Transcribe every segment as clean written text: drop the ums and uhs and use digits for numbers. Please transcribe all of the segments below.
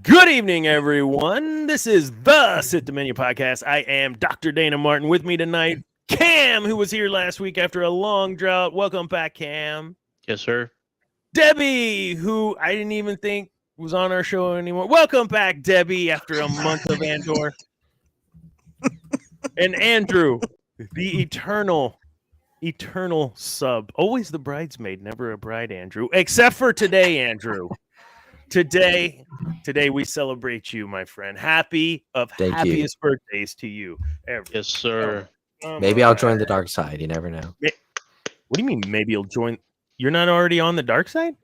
Good evening, everyone. This is the Sit the Menu podcast. I am Dr. Dana Martin. With me tonight, Cam, who was here last week after a long drought. Welcome back, Cam. Yes, sir. Debbie, who I didn't even think was on our show anymore. Welcome back, Debbie, after a month of Andor. And Andrew, the eternal sub. Always the bridesmaid, never a bride, Andrew. Except for today, Andrew. Today we celebrate you, my friend. Happiest birthdays to you ever. Yes, sir. Maybe I'll join the dark side. You never know. What do you mean? Maybe you'll join? You're not already on the dark side?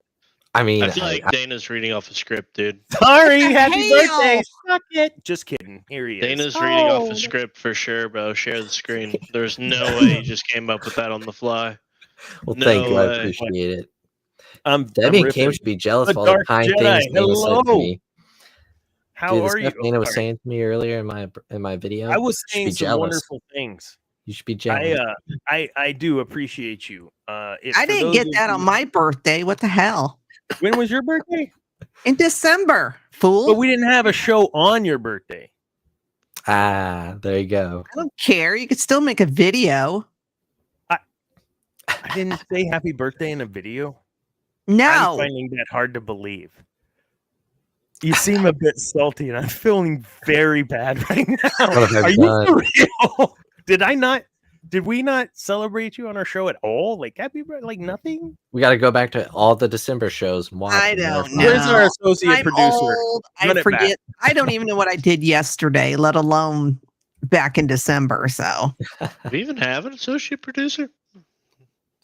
I mean, I feel like Dana's reading off a script, dude. Sorry, happy birthday. Suck it. Just kidding. Here he is. Dana's reading off a script for sure, bro. Share the screen. There's no way you just came up with that on the fly. Well, No thank you. I way. appreciate it. I'm Debbie and Cam should be jealous of all the Dark kind Jedi. things Dana said to me. How Dude, the are you? stuff Dana was saying to me earlier in my video. I was you should saying be some jealous. wonderful things. You should be jealous. I do appreciate you. I didn't get that on my birthday. What the hell? When was your birthday? In December, fool. But we didn't have a show on your birthday. There you go. I don't care. You could still make a video. I didn't say happy birthday in a video. No. I'm finding that hard to believe. You seem a bit salty, and I'm feeling very bad right now. What have I Are you done? for real? Did we not celebrate you on our show at all? Like happy birthday, like nothing? We got to go back to all the December shows. And watch I them. don't know. Where's our associate I'm producer? old. Run I it forget. back. I don't even know what I did yesterday, let alone back in December. So Do we even have an associate producer?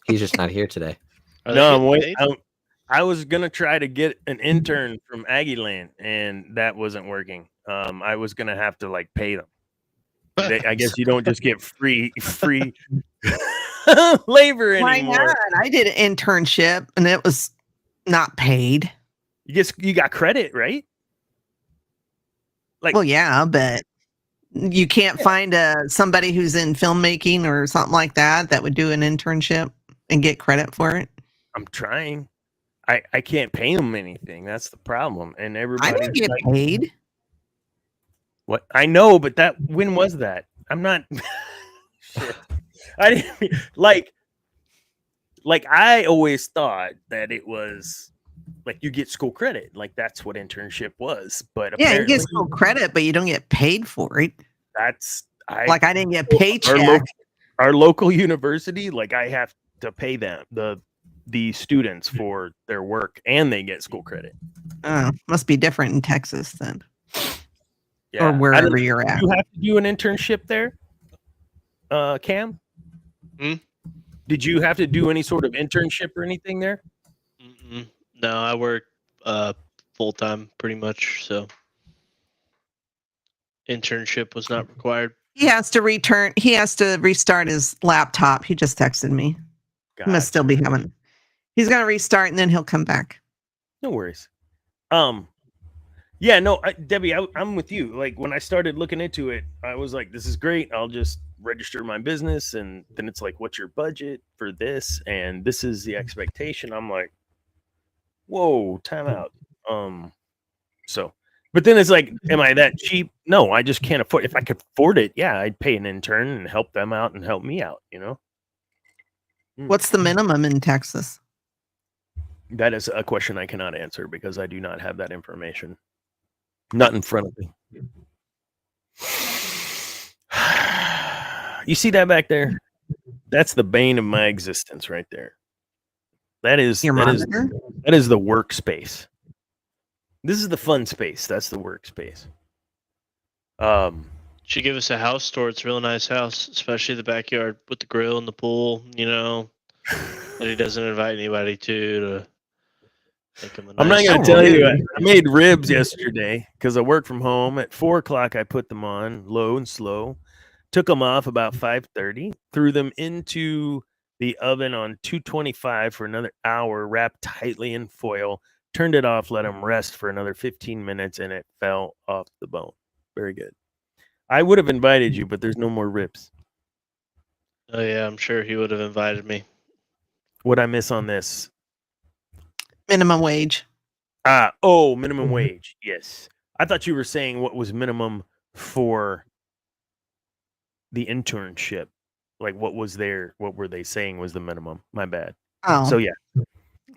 He's just not here today. Are No, they I'm waiting. getting paid? I was gonna try to get an intern from Aggieland, and that wasn't working. I was gonna have to like pay them. I guess you don't just get free labor why anymore. not? I did an internship and it was not paid. You got credit, right? Like, Well, yeah, but you can't find somebody who's in filmmaking or something like that would do an internship and get credit for it. I'm trying. I can't pay them anything. That's the problem. And I everybody didn't get paid. What I know, but when was that? I'm not. Shit. I didn't like. I always thought that it was like you get school credit. Like that's what internship was. But Yeah, you apparently get school credit, but you don't get paid for it. that's I I didn't get paycheck. our local university. Like I have to pay them the students for their work, and they get school credit. Oh, must be different in Texas then, Yeah. or I wherever don't- you're at. You have to do an internship there, Cam? Hmm? Did you have to do any sort of internship or anything there? Mm-mm. No, I work full time pretty much. So internship was not required. He has to restart his laptop. He just texted me. He must still be having. He's gonna restart and then he'll come back. No worries. Yeah, no, Debbie, I'm with you. Like when I started looking into it, I was like, this is great. I'll just register my business. And then it's like, what's your budget for this? And this is the expectation. I'm like, whoa, time out. But then it's like, am I that cheap? No, I just can't afford. If I could afford it, yeah, I'd pay an intern and help them out and help me out, you know? What's the minimum in Texas? That is a question I cannot answer because I do not have that information. Not in front of me. You see that back there? That's the bane of my existence right there. That is Your monitor? that is the workspace. This is the fun space. That's the workspace. Should give us a house tour. It's a real nice house, especially the backyard with the grill and the pool. You know, that he doesn't invite anybody to make him a I'm not nice going to tour. tell you. I made ribs yesterday because I work from home. At 4:00, I put them on low and slow. Took them off about 5:30. Threw them into the oven on 225 for another hour, wrapped tightly in foil. Turned it off, let them rest for another 15 minutes, and it fell off the bone. Very good. I would have invited you, but there's no more ribs. Oh yeah, I'm sure he would have invited me. What'd I miss on this? Minimum wage. Minimum wage. Yes. I thought you were saying what was minimum for the internship. Like what were they saying was the minimum? My bad. Oh, So yeah.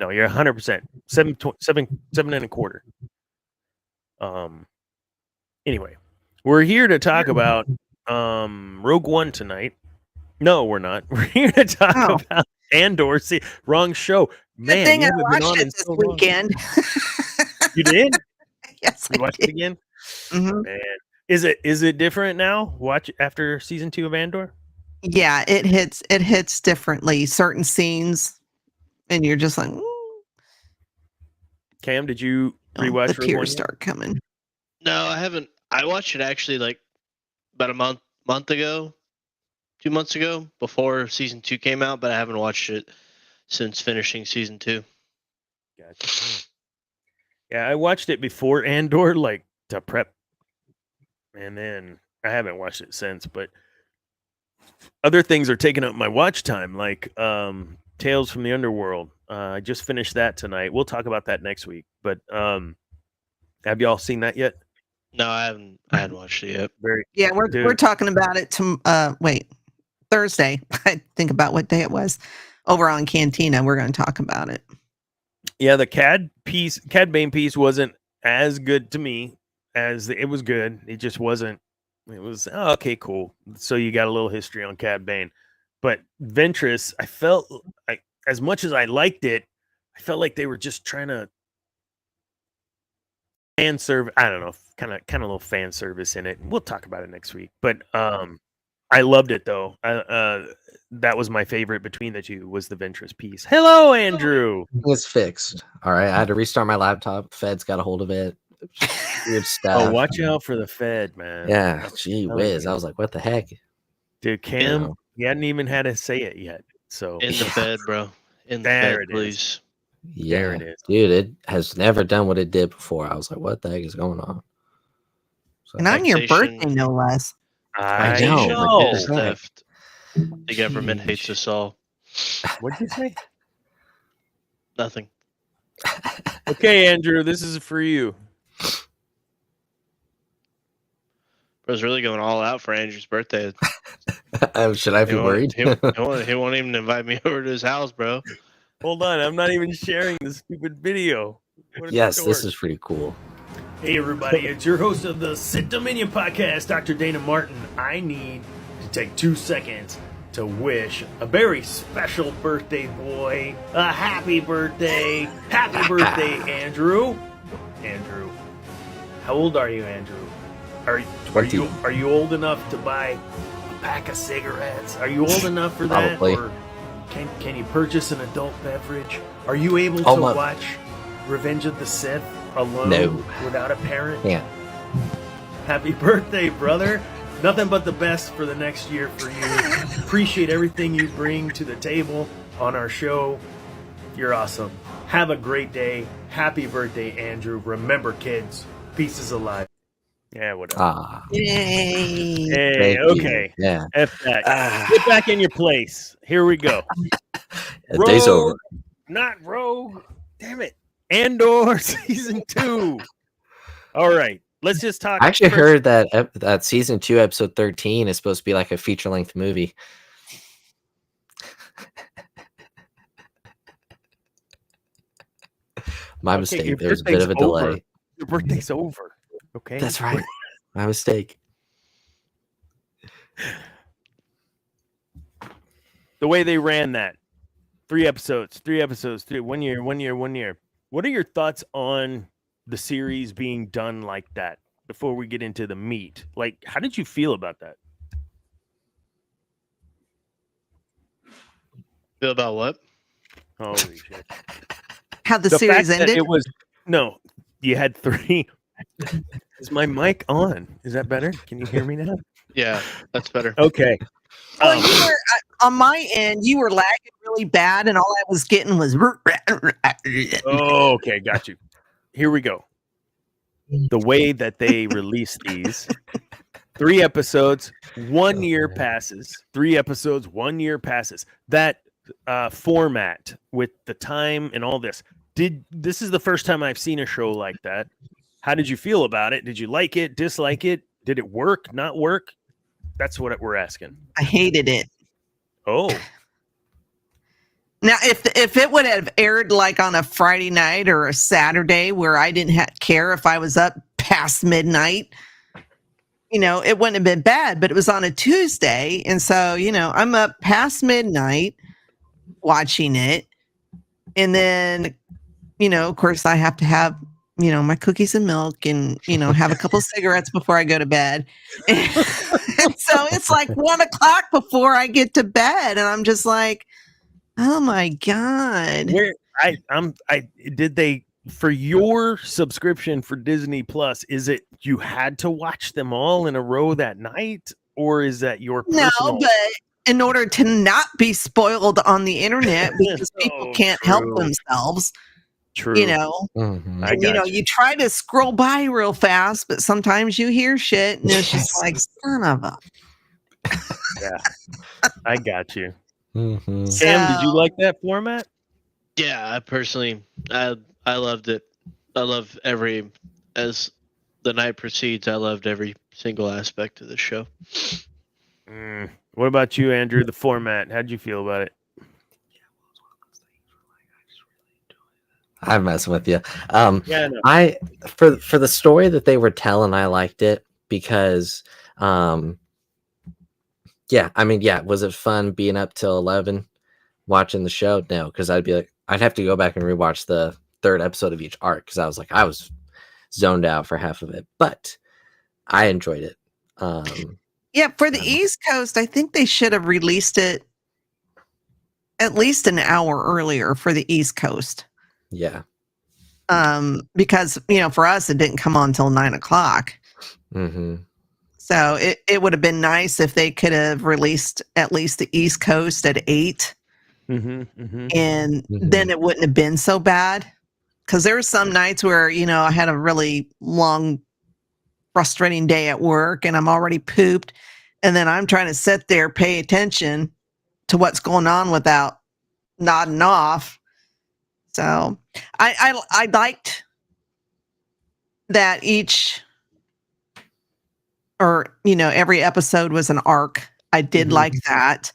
No, you're 100%. 7.25. Anyway, we're here to talk about Rogue One tonight. No, we're not. We're here to talk about Andor. See, wrong show. Man, good thing you I haven't been watched on it in this so long. weekend. You did? Yes, You I watched did. it again? Mhm. Man, is it different now? Watch after season 2 of Andor? Yeah, it hits differently. Certain scenes, and you're just like, Cam, did you the rewatch Rogue tears One yet? start coming. No, I haven't. I watched it actually like about a month ago, 2 months ago, before season 2 came out, but I haven't watched it since finishing season 2. Gotcha. Yeah, I watched it before Andor, like to prep, and then I haven't watched it since. But other things are taking up my watch time, like Tales from the Underworld. I just finished that tonight. We'll talk about that next week. But have y'all seen that yet? No, I hadn't watched it yet. Yeah, we're talking about it. Thursday. I think about what day it was. Over on Cantina, we're going to talk about it. Yeah, the Cad Bane piece wasn't as good to me as it was good. It just wasn't. It was okay, cool. So you got a little history on Cad Bane, but Ventress, I felt as much as I liked it, I felt like they were just trying to fan serve. I don't know, kind of a little fan service in it. We'll talk about it next week. But I loved it though. That was my favorite between the two was the Ventress piece. Hello, Andrew. It's fixed. All right. I had to restart my laptop. Fed's got a hold of it. Weird stuff. Oh, watch out for the Fed, man. Yeah. Gee whiz. I was like, what the heck? Dude, Cam, he hadn't even had to say it yet. So In the Fed, bro. In the There Fed, it is. please. Yeah. There it is. Dude, it has never done what it did before. I was like, what the heck is going on? So, And on your Taxation. birthday, no less. I know, Taxation but is it's not- theft. The government hates us all. What'd you say? Nothing. Okay, Andrew, this is for you. Bro's really going all out for Andrew's birthday. should I be worried? He won't even invite me over to his house, bro. Hold on, I'm not even sharing the stupid video. What a Yes, dork. this is pretty cool. Hey, everybody, it's your host of the Sith Dominion podcast, Dr. Dana Martin. I need to take 2 seconds to wish a very special birthday boy a happy birthday. Happy birthday, Andrew. Andrew, how old are you, Andrew? Are you old enough to buy a pack of cigarettes? Are you old enough for that? Probably. Or can you purchase an adult beverage? Are you able to watch Revenge of the Sith alone without a parent? Yeah. Happy birthday, brother. Nothing but the best for the next year for you. Appreciate everything you bring to the table on our show. You're awesome. Have a great day. Happy birthday, Andrew. Remember, kids, peace is alive. Yeah, whatever. Yay. Hey, okay. You. Yeah. F that. Get back in your place. Here we go. The day's over. Not Rogue. Damn it. Andor season 2. All right. Let's just talk. I actually first. heard that season 2, episode 13 is supposed to be like a feature-length movie. My mistake. There's a bit of a delay. Your birthday's over. Okay. That's right. My mistake. The way they ran that. 3 episodes, 1 year, 1 year, 1 year. What are your thoughts on the series being done like that before we get into the meat? Like, how did you feel about that? Feel about what? Holy shit. How the series fact that ended? it was you had 3. Is my mic on? Is that better? Can you hear me now? Yeah, that's better. Okay. Well, you were, on my end, you were lagging really bad, and all I was getting was. Oh, okay, got you. Here we go. The way that they release these 3 episodes, 1 year passes. 3 episodes, 1 year passes. That format with the time and all this. This is the first time I've seen a show like that. How did you feel about it? Did you like it, dislike it? Did it work, not work? That's what we're asking. I hated it. Oh, Now, if it would have aired like on a Friday night or a Saturday where I didn't care if I was up past midnight, it wouldn't have been bad. But it was on a Tuesday, and so I'm up past midnight watching it, and then of course, I have to have my cookies and milk, and have a couple cigarettes before I go to bed. And so it's like 1:00 before I get to bed, and I'm just like, oh my God. Where did they, for your subscription for Disney Plus, is it you had to watch them all in a row that night, or is that your personal? No, but in order to not be spoiled on the internet, because people can't help themselves. True. Mhm. And, you try to scroll by real fast, but sometimes you hear shit, and it's just like, son of a. Yeah, I got you. Mhm. Sam, did you like that format? Yeah, I personally, I loved it. I love as the night proceeds, I loved every single aspect of the show. What about you, Andrew? The format, how'd you feel about it? I'm messing with you. Yeah, no. I for the story that they were telling, I liked it because, was it fun being up till 11 watching the show? No, because I'd have to go back and rewatch the third episode of each arc because I was zoned out for half of it, but I enjoyed it. Yeah, for the East Coast, I think they should have released it at least an hour earlier for the East Coast. Yeah. Because for us it didn't come on until 9:00. Mm-hmm. So it would have been nice if they could have released at least the East Coast at 8. Mm-hmm, mm-hmm. And then it wouldn't have been so bad. Because there were some nights where I had a really long, frustrating day at work, and I'm already pooped, and then I'm trying to sit there, pay attention to what's going on without nodding off. So I liked that every episode was an arc. I did like that.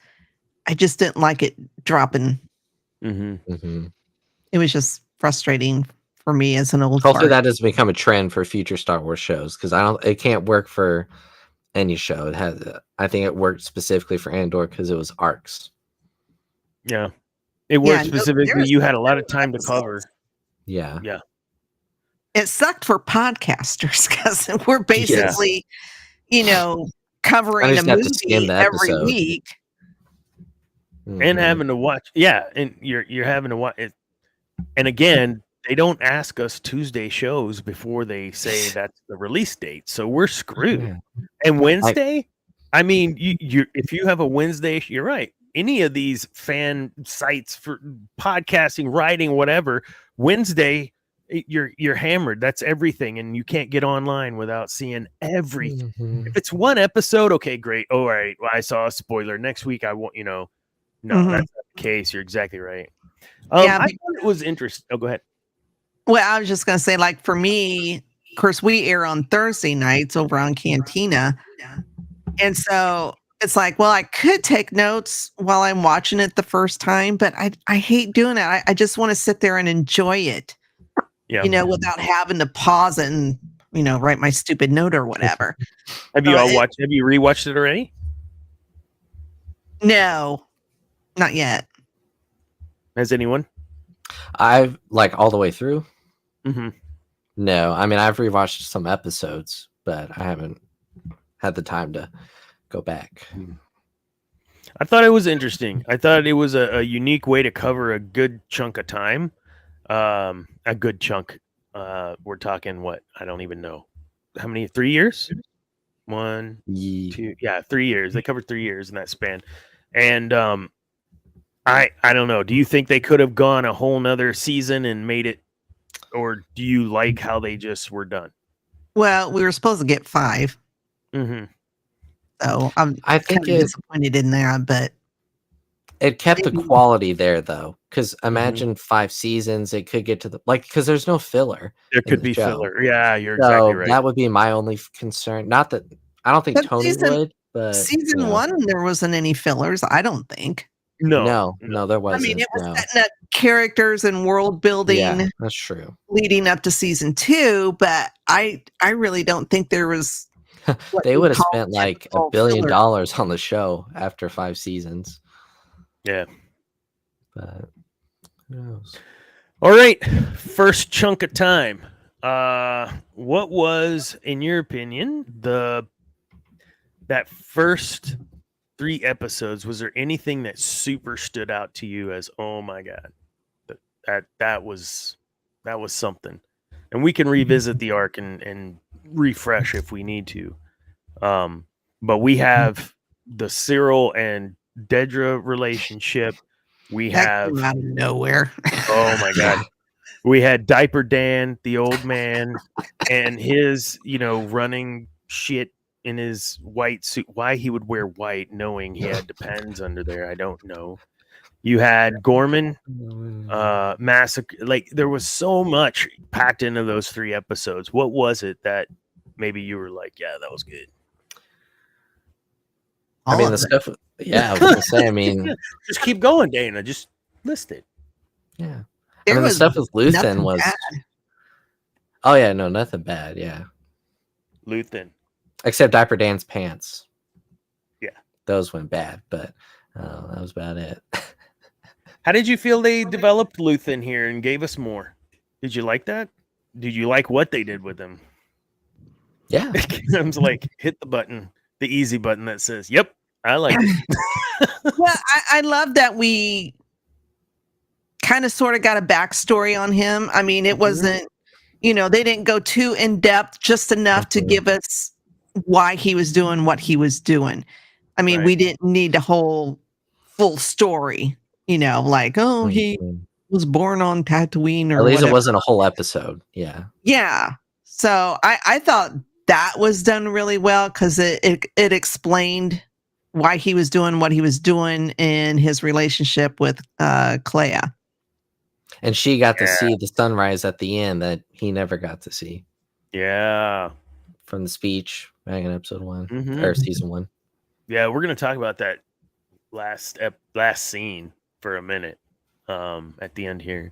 I just didn't like it dropping. Mm-hmm. Mm-hmm. It was just frustrating for me as an old Hopefully fart. that has become a trend for future Star Wars shows because it can't work for any show. I think it worked specifically for Andor because it was arcs. Yeah. It worked specifically. You had a lot of time to cover. Yeah. Yeah. It sucked for podcasters because we're basically, covering a movie every week. Mm-hmm. And having to watch. Yeah. And you're having to watch it. And again, they don't ask us Tuesday shows before they say that's the release date. So we're screwed. Yeah. And Wednesday, if you have a Wednesday, you're right. Any of these fan sites for podcasting, writing, whatever, Wednesday, you're hammered. That's everything, and you can't get online without seeing everything. Mm-hmm. If it's one episode, okay, great. All right, well, I saw a spoiler. Next week, I won't. No, that's not the case. You're exactly right. I thought it was interesting. Oh, go ahead. Well, I was just going to say, like, for me, of course, we air on Thursday nights over on Cantina. And so it's like, well, I could take notes while I'm watching it the first time, but I hate doing that. I just want to sit there and enjoy it, without having to pause and, write my stupid note or whatever. Have you rewatched it already? No, not yet. Has anyone? I've all the way through. Mm-hmm. No, I mean, I've rewatched some episodes, but I haven't had the time to go back. I thought it was interesting. I thought it was a unique way to cover a good chunk of time. A good chunk. We're talking what? I don't even know. How many? 3 years? 1, 2. Yeah, 3 years. They covered 3 years in that span. And I don't know. Do you think they could have gone a whole nother season and made it, or do you like how they just were done? Well, we were supposed to get 5. Mm-hmm. So I think kind of disappointed in that, but It kept the Maybe. quality there though, because Mm-hmm. imagine 5 seasons, it could get to the because there's no filler. There in could the be show. filler. Yeah, you're So exactly right. that would be my only concern. Not that I don't think But Tony would, but season 1, there wasn't any fillers, I don't think. No. no, there I wasn't. mean, it was No. setting up characters and world building Yeah, that's true. leading up to season 2, but I really don't think there was what They you would have call spent like $1 typical billion filler. on the show after 5 seasons. Yeah. But who knows? All right. First chunk of time. What was, in your opinion, that first 3 episodes? Was there anything that super stood out to you as, oh my god, that was something? And we can revisit the arc and refresh if we need to. But we have the Cyril and Dedra relationship. We That have, came out of nowhere. oh my god, we had Diaper Dan, the old man, and his, running shit in his white suit. Why he would wear white, knowing he had Depends under there, I don't know. You had Gorman, massacre. Like, there was so much packed into those 3 episodes. What was it that maybe you were like, yeah, that was good? I All mean, of the it. stuff. Yeah, I was gonna say. I mean, Just keep going, Dana. Just list it. yeah. There I mean, the was stuff with Luthen nothing was. bad. Oh yeah, no, nothing bad. Yeah, Luthen. except Diaper Dan's pants. Yeah, those went bad, but that was about it. How did you feel they developed Luthen here and gave us more? Did you like that? Did you like what they did with him? Yeah, I was like, hit the button, the easy button that says, "Yep, I like it." Well, I love that we kind of sort of got a backstory on him. I mean, it wasn't, they didn't go too in depth, just enough to give us why he was doing what he was doing. I mean, we didn't need the whole full story, like, oh, he was born on Tatooine or at least whatever. it wasn't a whole episode. Yeah. Yeah. So I thought that was done really well because it explained why he was doing what he was doing in his relationship with Clea. And she got to see the sunrise at the end that he never got to see. Yeah. From the speech back in episode 1 or season 1. Yeah, we're gonna talk about that last scene for a minute. At the end here.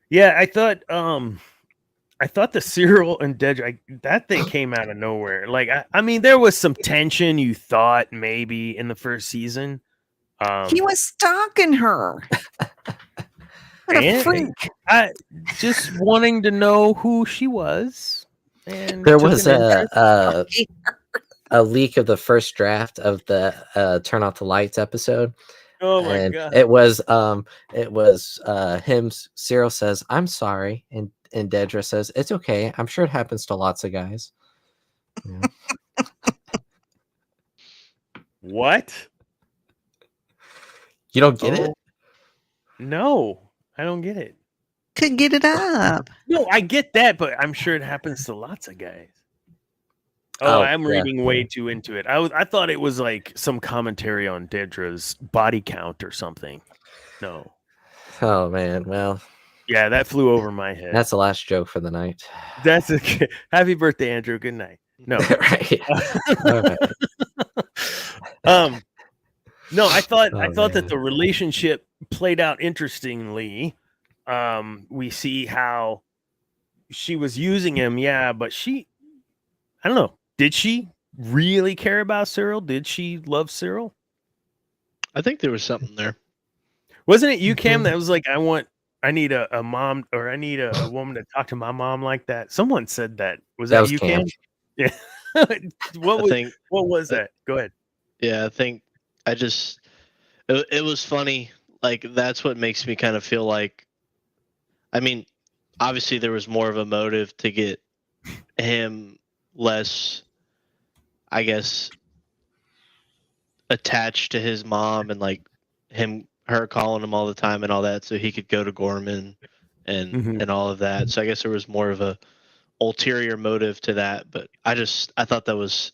Yeah, I thought the Cyril and Dedra, that thing came out of nowhere. Like, I mean, there was some tension, you thought, maybe in the first season. He was stalking her. What a freak. I just wanting to know who she was. And there was a leak of the first draft of the Turn Off the Lights episode. Oh my god! It was him. Cyril says, "I'm sorry," and Dedra says, "It's okay. I'm sure it happens to lots of guys." Yeah. What? You don't get it? No, I don't get it. Could get it up. No, I get that, but I'm sure it happens to lots of guys. Oh, I'm reading way too into it. I thought it was like some commentary on Dedra's body count or something. No. Oh man, well. Yeah, that flew over my head. That's the last joke for the night. That's okay. Happy birthday, Andrew. Good night. No. Right. No, I thought that the relationship played out interestingly. We see how she was using him, but I don't know. Did she really care about Cyril? Did she love Cyril? I think there was something there. Wasn't it you, Cam, that was like, I need a mom, or I need a woman to talk to my mom like that? Someone said that. Was that you, Cam? Yeah. What was that? Go ahead. Yeah, I think it was funny. Like, that's what makes me kind of feel like, I mean, obviously there was more of a motive to get him less, I guess, attached to his mom, and like her calling him all the time and all that, so he could go to Gorman and all of that. So I guess there was more of a ulterior motive to that. But I thought that was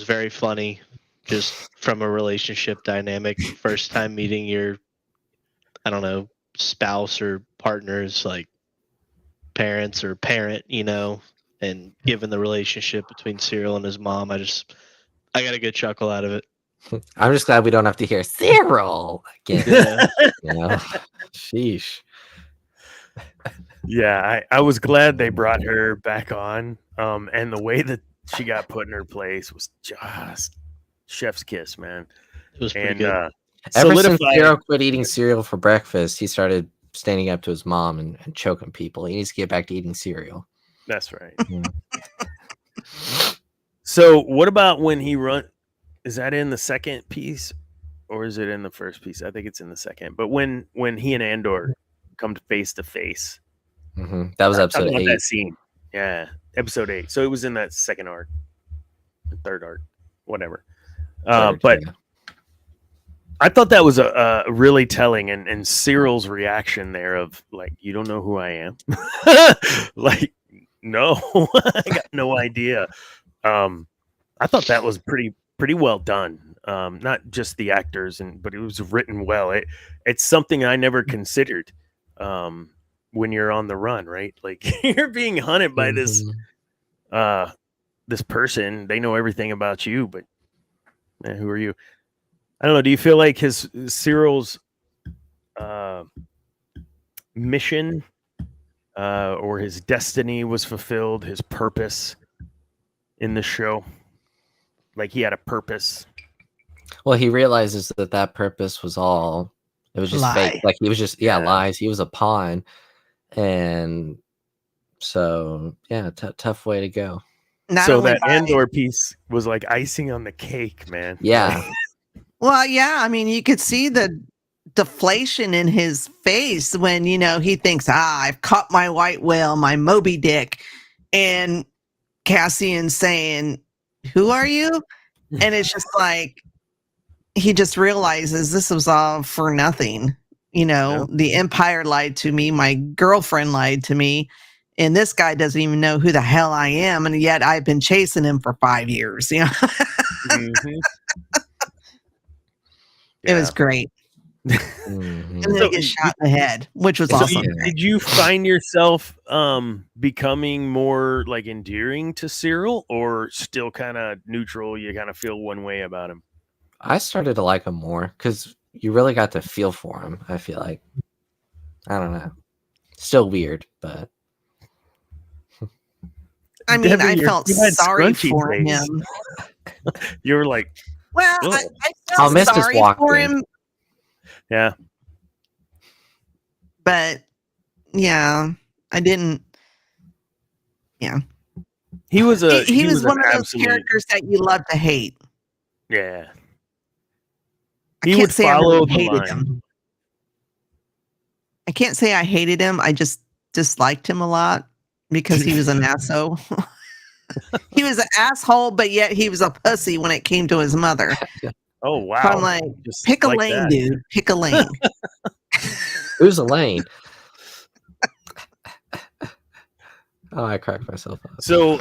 very funny just from a relationship dynamic. First time meeting your, I don't know, spouse or partner's like parents or parent, and given the relationship between Cyril and his mom, I got a good chuckle out of it. I'm just glad we don't have to hear Cyril again. Yeah. Sheesh. Yeah, I was glad they brought her back on. And the way that she got put in her place was just chef's kiss, man. It was pretty And good. Ever since solidified. Cyril quit eating cereal for breakfast, he started standing up to his mom and choking people. He needs to get back to eating cereal. That's right. Yeah. So what about when he run? Is that in the second piece, or is it in the first piece? I think it's in the second. But when he and Andor come face to face, That was talk episode about 8. that scene. Yeah, episode 8. So it was in that second arc, third arc, whatever. But Yeah. I thought that was a really telling, and Cyril's reaction there of like, you don't know who I am, like, no, I got no idea. I thought that was pretty well done. Not just the actors, but it was written well. It's something I never considered. When you're on the run, right? Like you're being hunted by this person. They know everything about you, but man, who are you? I don't know. Do you feel like Cyril's mission or his destiny was fulfilled, his purpose in the show? Like he had a purpose. Well, he realizes that purpose was all, it was just Lie. fake. Like he was just, lies. He was a pawn. And so, yeah, tough way to go. Not So only that by- Andor piece was like icing on the cake, man. Yeah. Well, yeah, I mean, you could see the deflation in his face when, he thinks, I've caught my white whale, my Moby Dick. And Cassian saying, who are you? And it's just like, he just realizes this was all for nothing. The Empire lied to me. My girlfriend lied to me. And this guy doesn't even know who the hell I am. And yet I've been chasing him for 5 years. Mhm. It was great. Mhm. And then he gets shot in the head, which was So awesome. did you find yourself becoming more like endearing to Cyril, or still kind of neutral? You kind of feel one way about him. I started to like him more because you really got to feel for him. I feel like, I don't know, still weird, but I mean, Debbie, I you felt had sorry scrunchy for face. him. You were like, Well, Ugh. I I'll felt miss his sorry walk for then. him, yeah, but yeah, I didn't. Yeah, he was he was an one of those absolute, characters that you love to hate. yeah. I He can't would say I follow really the hated line. him. I can't say I hated him. I just disliked him a lot because he was an asshole. He was an asshole, but yet he was a pussy when it came to his mother. Oh wow! So I'm like, Just pick a like lane, that. dude. Pick a lane. who's Elaine? Oh, I cracked myself up. So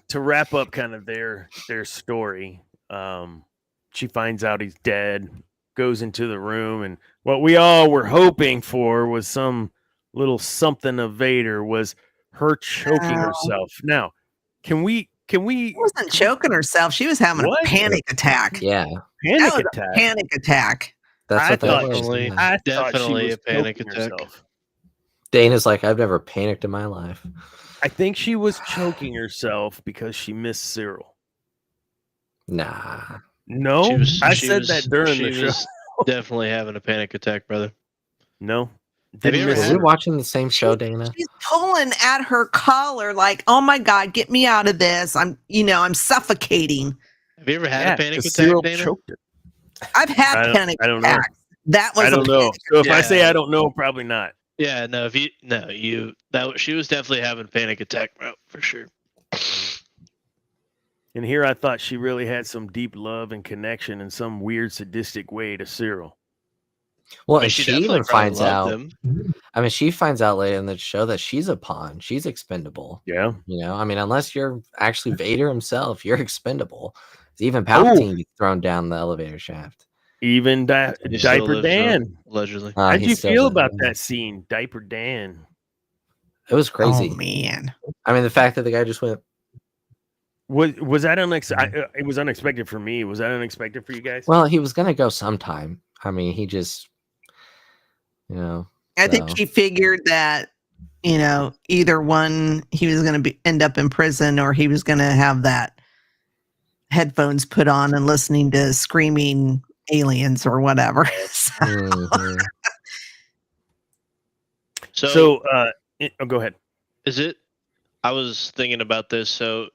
to wrap up kind of their story, she finds out he's dead, goes into the room, and what we all were hoping for was some little something of Vader, was her choking No. herself. Now, can we She wasn't choking herself. She was having What? a panic attack. Yeah, panic That was a attack? panic attack. that's I what that thought was. definitely. Yeah. I thought she Definitely was a panic choking attack. herself. Dana's like, I've never panicked in my life. I think she was choking herself because she missed Cyril. Nah. No, I said that during she the show. was definitely having a panic attack, brother. No, Have didn't you ever miss Were had- we her. watching the same show, Dana? She's pulling at her collar like, "Oh my God, get me out of this! I'm suffocating." Have you ever had Yeah, a panic 'cause attack, Cyril Dana? choked her. I've had panic I don't know. attacks. That was I don't know. panic So if I say Yeah. I don't know, probably not. Yeah, no. She was definitely having a panic attack, bro, for sure. And here I thought she really had some deep love and connection in some weird sadistic way to Cyril. Well, I mean, and she she definitely even finds loved out. him. I mean, she finds out later in the show that she's a pawn. She's expendable. Yeah. You know, I mean, unless you're actually Vader himself, you're expendable. Even Oh. Palpatine gets thrown down the elevator shaft. Even He still Diaper lives, Dan. allegedly. How'd He you still feel does, about yeah. that scene, Diaper Dan? It was crazy. Oh man. I mean, the fact that the guy just went. Was that unexpected? It was unexpected for me. Was that unexpected for you guys? Well, he was gonna go sometime. I mean, he just, you know. I think so. he figured that, either one, he was going to end up in prison, or he was going to have that headphones put on and listening to screaming aliens or whatever. Mhm. So, go ahead. Is it? I was thinking about this. So,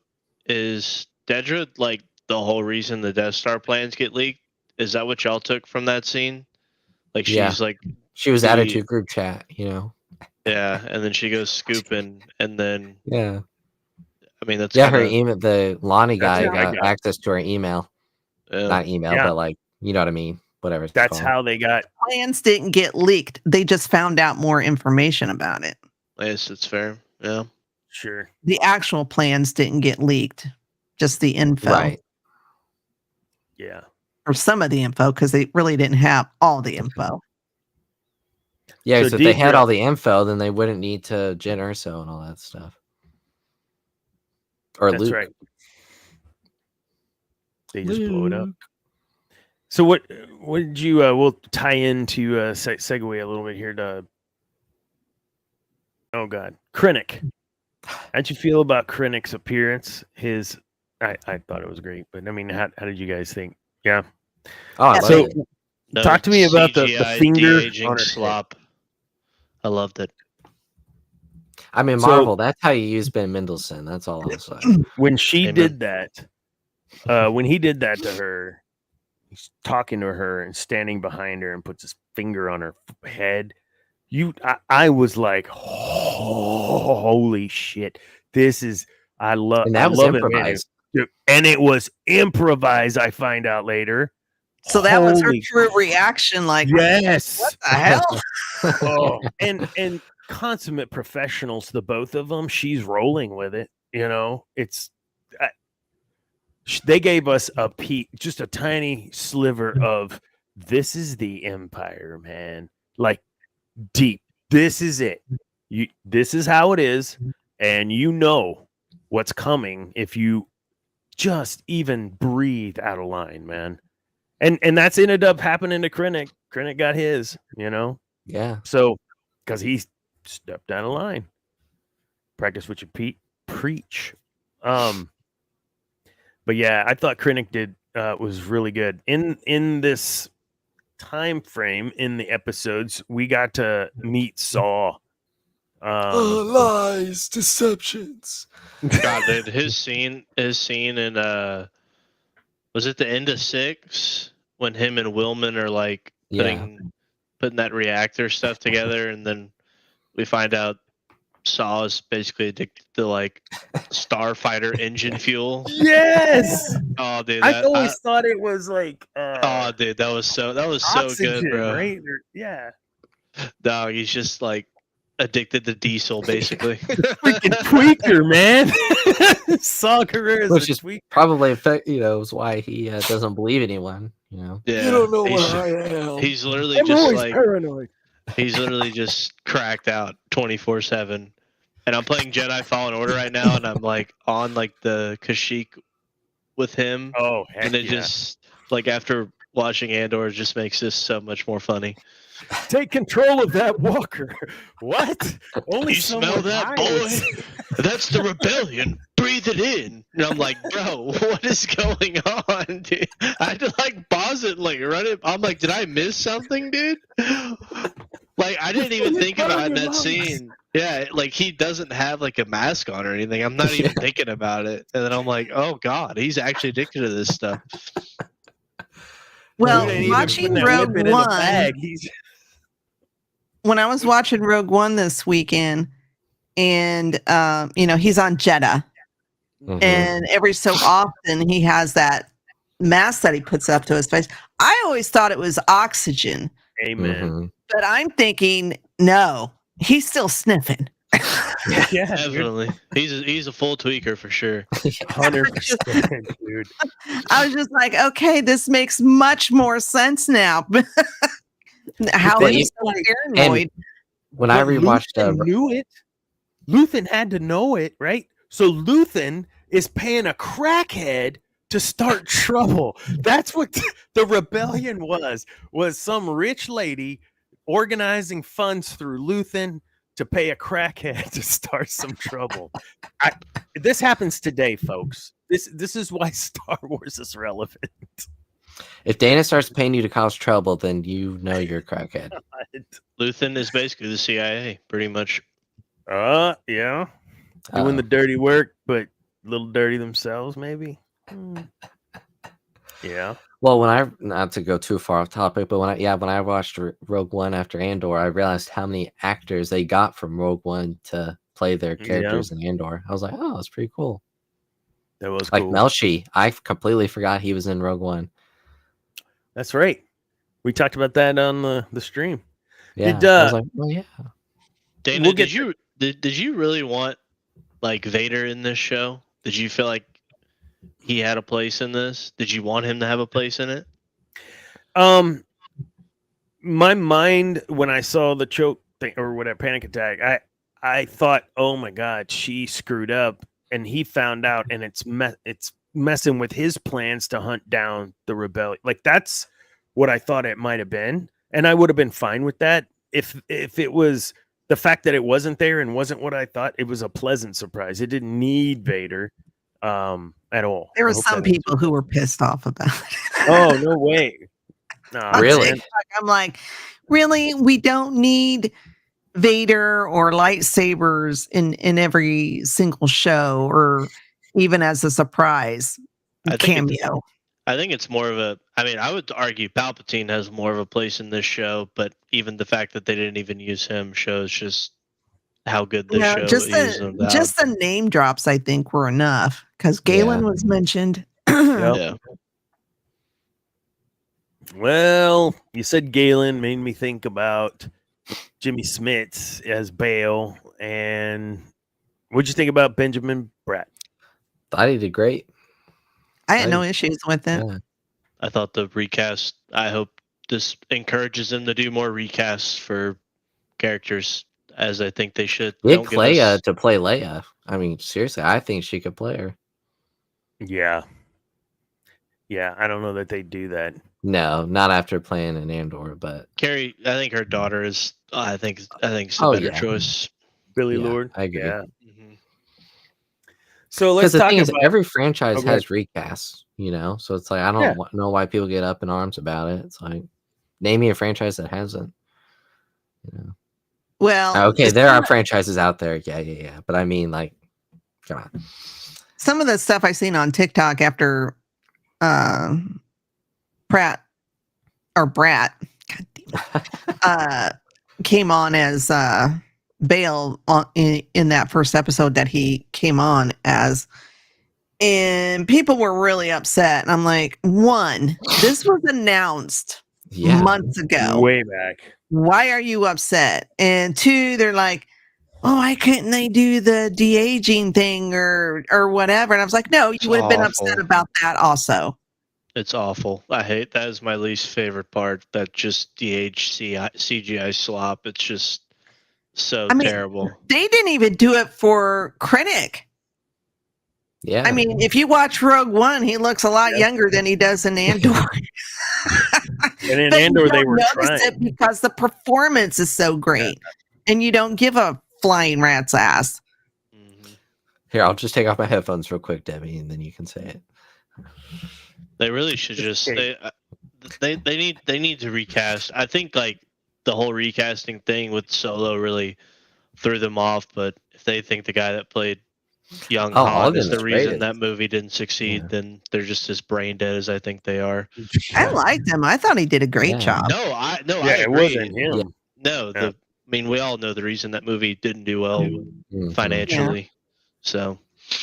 is Dedra like the whole reason the Death Star plans get leaked? Is that what y'all took from that scene? Like she's Yeah. like, She was added the- to a group chat, you know. yeah, and then she goes scooping, and then Yeah. I mean that's Yeah, her kinda, email, the Lonnie That's guy how I got got- access to her email. Not email, Yeah. but like, you know what I mean? Whatever it's That's called. how they got. Plans didn't get leaked. They just found out more information about it. I guess it's fair. Yeah. Sure. The actual plans didn't get leaked, just the info. Right. Yeah. Or some of the info, because they really didn't have all the info. Yeah, So so if they had Deidre- all the info, then they wouldn't need to Jyn Erso and all that stuff. Or That's Luke. right. They just blow it up. So what did you? We'll tie into segue a little bit here to. Oh God, Krennic. How'd you feel about Krennic's appearance? I thought it was great, but I mean, how did you guys think? Yeah. Oh, I love So it. No talk to me about the CGI finger de-aging on her slop. I loved it. I mean, So- Marvel, that's how you use Ben Mendelsohn. That's all I'll say. When she Amen. did that, when he did that to her, he's talking to her and standing behind her and puts his finger on her head. I was like, holy shit! This is I love. And that was love it, man. improvised. And it was improvised. I find out later. So that was her Holy true reaction, like, Yes. what the hell? Oh, and consummate professionals, the both of them. She's rolling with it. It's they gave us a peek, just a tiny sliver of this is the Empire, man. Like deep. This is it. This is how it is, and what's coming if you just even breathe out of line, man. And that's ended up happening to Krennic. Krennic got his, Yeah. So, because he stepped down a line. Practice what you preach. But yeah, I thought Krennic was really good in this time frame in the episodes. We got to meet Saw. Lies, deceptions. God, dude, his scene in was it the end of 6 when him and Willman are like putting that reactor stuff together, and then we find out Saw is basically addicted to like starfighter engine fuel. Yes. Oh, dude, I always thought it was like. oh, dude, that was so oxygen, good, bro. Right? Yeah. Dog, he's just like addicted to diesel, basically. Freaking tweaker, man. Saw career Which is is a tweaker. probably is why he doesn't believe anyone. Yeah, You don't know he's, where I am. he's literally I'm just always like paranoid. he's literally just cracked out 24/7. And I'm playing Jedi Fallen Order right now, and I'm like on like the Kashyyyk with him, Oh, heck and it yeah. just like after watching Andor, it just makes this so much more funny. Take control of that walker. What? Only You smell someone that, high boy? would- That's the rebellion. Breathe it in. And I'm like, bro, what is going on, dude? I had to like pause it and like run it. I'm like, did I miss something, dude? Like, I didn't even think about it in that scene. Yeah, like he doesn't have like a mask on or anything. I'm not even thinking about it. And then I'm like, oh God, he's actually addicted to this stuff. Well, Dude ain't even watching putting that Rogue whippet in the One, bag. He's- when I was watching Rogue One this weekend, and he's on Jeddah, Mhm. and every so often he has that mask that he puts up to his face. I always thought it was oxygen, Amen. Mhm. But I'm thinking, no, he's still sniffing. Yeah, Definitely. He's a full tweaker for sure. 100%, dude. I was just like, okay, this makes much more sense now. How Well, he's you- still paranoid. When I But rewatched Luthen knew it. Luthen had to know it, right? So Luthen is paying a crackhead to start trouble. That's what the rebellion was some rich lady organizing funds through Luthen to pay a crackhead to start some trouble. This happens today, folks. This is why Star Wars is relevant. if Dana starts paying you to cause trouble, then you know you're a crackhead. Luthen is basically the CIA, pretty much. Yeah. Doing the dirty work, but a little dirty themselves, maybe. Yeah. Well, when I not to go too far off topic, but when I watched Rogue One after Andor, I realized how many actors they got from Rogue One to play their characters in Andor. I was like, oh, that's pretty cool. That was Like cool. Melshi, I completely forgot he was in Rogue One. That's right. We talked about that on the stream. Yeah, Did, I was like, well, yeah. Dana, We'll did you really want like Vader in this show? Did you feel like he had a place in this? Did you want him to have a place in it? My mind when I saw the choke thing or whatever panic attack, I thought, oh my god, she screwed up, and he found out, and it's messing with his plans to hunt down the rebellion. Like that's what I thought it might have been, and I would have been fine with that if it was the fact that it wasn't there and wasn't what I thought. It was a pleasant surprise. It didn't need Vader at all. There I were hope some that answers people who were pissed off about it. Oh, no way. Nah, Really? man. I'm like, really? We don't need Vader or lightsabers in every single show or even as a surprise I think cameo. I think it's more of a. I mean, I would argue Palpatine has more of a place in this show, but even the fact that they didn't even use him shows just how good this show Just is. the name drops, I think, were enough because Galen was mentioned. Yep. Yeah. Well, you said Galen made me think about Jimmy Smits as Bale. And what'd you think about Benjamin Bratt? Thought he did great. I had no issues with it. Yeah. I thought the recast. I hope this encourages them to do more recasts for characters, as I think they should. Get Don't give Clea us- to play Leia. I mean, seriously, I think she could play her. Yeah. Yeah, I don't know that they do that. No, not after playing in Andor, but Carrie. I think her daughter is. I think it's a Oh, better yeah. choice. Billy Yeah, Lord. I agree. Yeah. Mhm. So because let's the talk thing is, about every franchise Okay. has recasts, so it's like I don't know why people get up in arms about it. It's like, name me a franchise that hasn't. Well, Okay, there are franchises out there, yeah, but I mean, like, come on. some of the stuff I seen on TikTok after Brat, God damn it, came on as Bale in that first episode that he came on as, and people were really upset. And I'm like, one, this was announced Yeah, months ago. way back. Why are you upset? And two, they're like, oh, why couldn't they do the de-aging thing or whatever? And I was like, no, you It's would have been awful. upset about that also. It's awful. I hate that. Is my least favorite part. That just CGI slop. It's just so I mean, terrible. They didn't even do it for Krennic. yeah. I mean, if you watch Rogue One, he looks a lot younger than he does in Andor. And in But you Andor, they don't were notice trying. it because the performance is so great, and you don't give a flying rat's ass. Mhm. Here, I'll just take off my headphones real quick, Debbie, and then you can say it. They really should just Okay. they need to recast. I think like the whole recasting thing with Solo really threw them off. But if they think the guy that played young Han Alden is the is reason great. that movie didn't succeed, Yeah. then they're just as brain dead as I think they are. I liked him. I thought he did a great Yeah. job. I Yeah, it agree. wasn't him. Yeah. No, Yeah. I mean we all know the reason that movie didn't do well Mhm. financially. So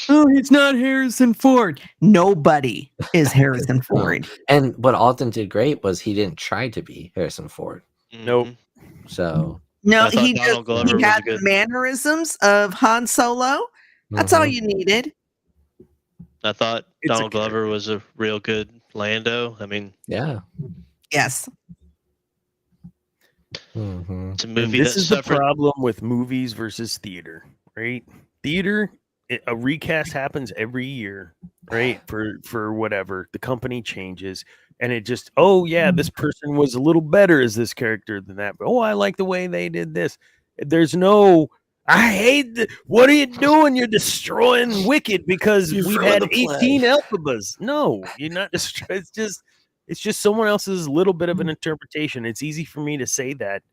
Oh, he's not Harrison Ford. Nobody is Harrison Ford. And what Alden did great was he didn't try to be Harrison Ford. Nope. So No, I thought he Donald just Glover he was had a good. the mannerisms of Han Solo. That's all mhm. you needed. I thought It's a Donald Glover was a real good Lando. I mean, Yeah. Yes. Mhm. it's a And movie this that is the suffered. problem with movies versus theater, right? Theater, a recast happens every year, right? For whatever the company changes, and it just, oh yeah, this person was a little better as this character than that. But, oh, I like the way they did this. There's no. I hate. What are you doing? You're destroying Wicked because You've we've ruined had the play. 18 Elphabas. No, you're not destroying. It's just someone else's little bit of an interpretation. It's easy for me to say that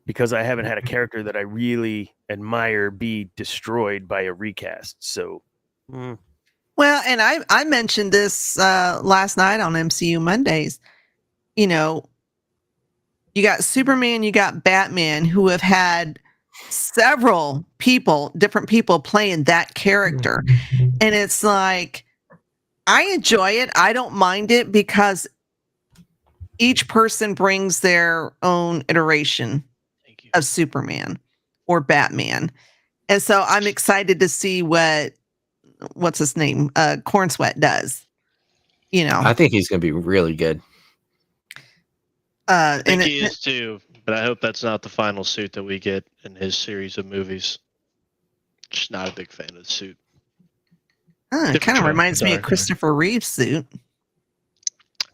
because I haven't had a character that I really admire be destroyed by a recast. So, Well, and I mentioned this last night on MCU Mondays. You know, you got Superman, you got Batman, who have had several people, different people playing that character. And it's like, I enjoy it. I don't mind it because each person brings their own iteration Thank you. of Superman or Batman. And so I'm excited to see what's his name? Corn Sweat does. You know. I think he's gonna be really good. I think he is too, but I hope that's not the final suit that we get in his series of movies. Just not a big fan of the suit. it kind of Different reminds me sorry. of Christopher Reeve's suit.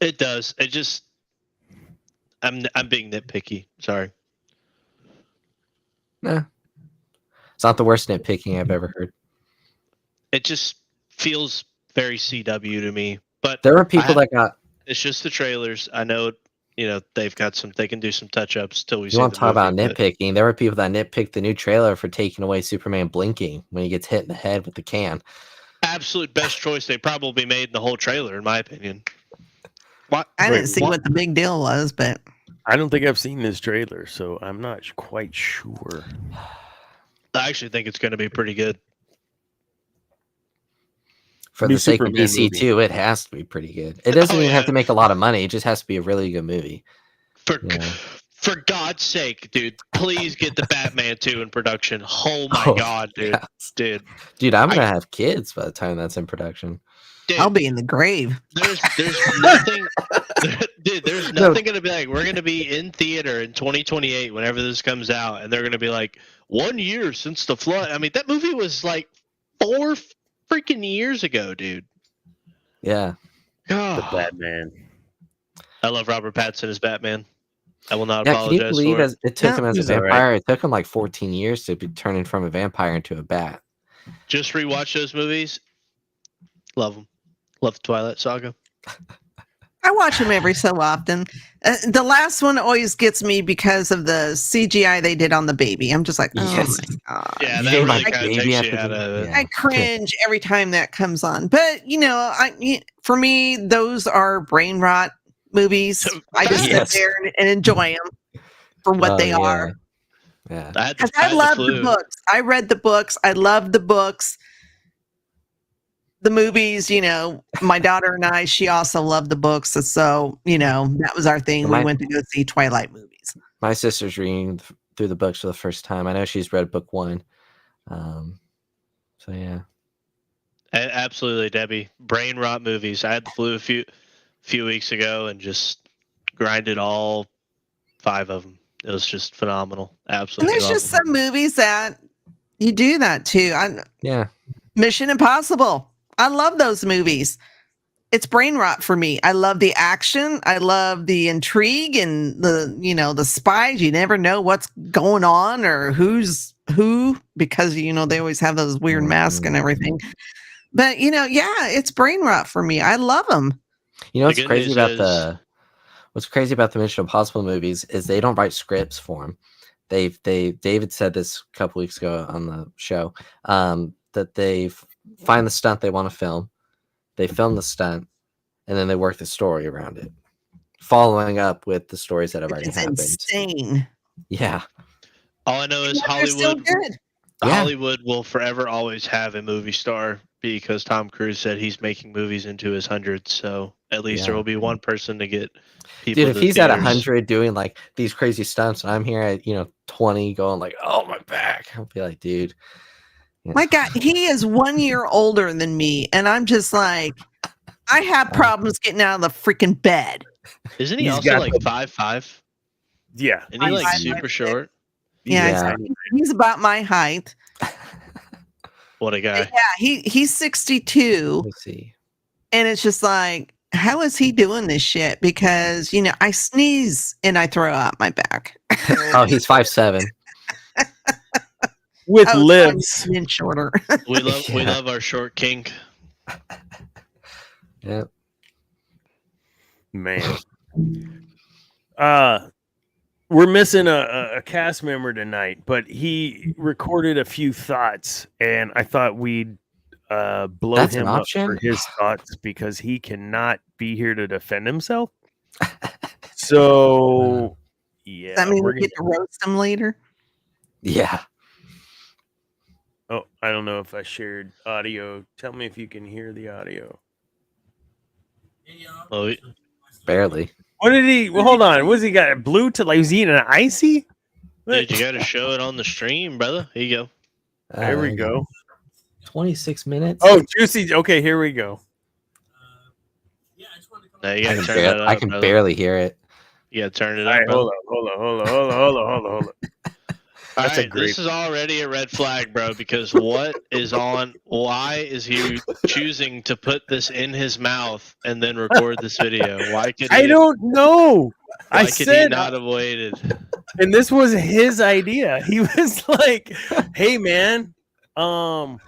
It does. It just. I'm being nitpicky. Sorry. Nah. It's not the worst nitpicking I've ever heard. It just feels very CW to me. But There were people that got. it's just the trailers. I know, they've got some. They can do some touch ups till we see You want the to talk about movie, but nitpicking? There were people that nitpicked the new trailer for taking away Superman blinking when he gets hit in the head with the can. absolute best choice they probably made in the whole trailer, in my opinion. What? I Wait, didn't see what? what the big deal was, but I don't think I've seen this trailer, so I'm not quite sure. I actually think it's going to be pretty good. For New the sake of Superman DC movie. too, it has to be pretty good. It doesn't even have yeah. to make a lot of money. It just has to be a really good movie. For God's sake, dude, please get the Batman 2 in production. Oh my Oh, God, dude. yes. Dude, I'm gonna have kids by the time that's in production. dude, I'll be in the grave. there's nothing dude, there's nothing gonna be like, we're gonna be in theater in 2028 whenever this comes out, and they're gonna be like, 1 year since the flood. I mean, that movie was like 4 freaking years ago, dude. Yeah. The Batman. I love Robert Pattinson as Batman. I will not Yeah, can you apologize believe for it. it took him as a he's all right. vampire? It took him like 14 years to be turning from a vampire into a bat. Just rewatch those movies. Love them. Love the Twilight Saga. I watch them every so often. The last one always gets me because of the CGI they did on the baby. I'm just like, oh Yes. my God. Yeah, You that named really my kind of baby takes you after out the- of it. yeah. I cringe every time that comes on. But, for me, those are brain rot movies. I just Yes. sit there and enjoy them for what Oh, they yeah. are. Yeah. I had Because the, I I had love the the flu. books. I read the books. I love the books. The movies, my daughter and I, she also loved the books. So, that was our thing. We went to go see Twilight movies. My sister's reading through the books for the first time. I know she's read book 1. So yeah. Absolutely, Debbie. Brain rot movies. I had the flu a few weeks ago and just grinded all 5 of them. It was just phenomenal. And Absolutely. there's just some movies that you do that too. Yeah. Mission Impossible. I love those movies. It's brain rot for me. I love the action. I love the intrigue and the spies. You never know what's going on or who's who because, they always have those weird masks and everything. But, it's brain rot for me. I love them. What's crazy about the Mission Impossible movies is they don't write scripts for them. David said this a couple weeks ago on the show, that they find the stunt they want to film, they film the stunt, and then they work the story around it, following up with the stories that have already happened. Insane. Yeah. All I know is They're still Hollywood. good. Hollywood will forever always have a movie star because Tom Cruise said he's making movies into his hundreds. So at least there will be one person to get people. Dude, if to he's at theaters. 100 doing like these crazy stunts, and I'm here at 20 going like, oh my back, I'll be like, dude. Yeah. My God, he is 1 year older than me, and I'm just like, I have problems getting out of the freaking bed. Isn't he He's also got like 5'5"? Yeah. And he like 5'5", super 5'6". short? Yeah, Yeah. he's about my height. What a guy. Yeah, he's 62, Let me see. and it's just like, how is he doing this shit? Because I sneeze and I throw out my back. Oh, he's 5'7". With I was lips. 1 inch shorter. We love our short kink. Yeah. Man. We're missing a cast member tonight, but he recorded a few thoughts, and I thought we'd blow That's an him up option? for his thoughts because he cannot be here to defend himself. So, yeah. I mean, we're we get to roast him later. Yeah. Oh, I don't know if I shared audio. Tell me if you can hear the audio. Oh, Barely. What did he? Well, hold on. Was he got a blue to like? Was he eating an icy? dude, you got to show it on the stream, brother. Here you go. There we go. 26 minutes. Oh, juicy. Okay, here we go. Now you I got to can, turn that up. I can brother. barely hear it. You got to turn it All up. right, brother. hold on. All That's a right, great- this is already a red flag, bro, because what is on? Why is he choosing to put this in his mouth and then record this video? Why could he, I don't know. why I could he said, not have waited? and this was his idea. He was like, "Hey, man, oh,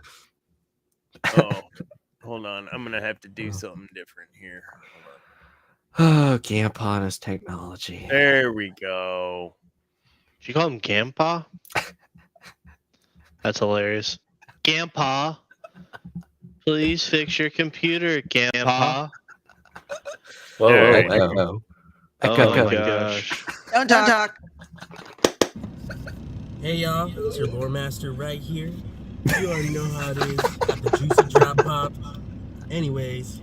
hold on. I'm gonna have to do something different here. Oh, Gampon is technology. There we go. Did you call him Gampa? That's hilarious. Gampa, please fix your computer, Gampa. Whoa, There you echo. Oh Echo. my gosh. Don't talk. Hey y'all, it's your lore master right here. You already know how it is. Got the juicy drop pop. Anyways,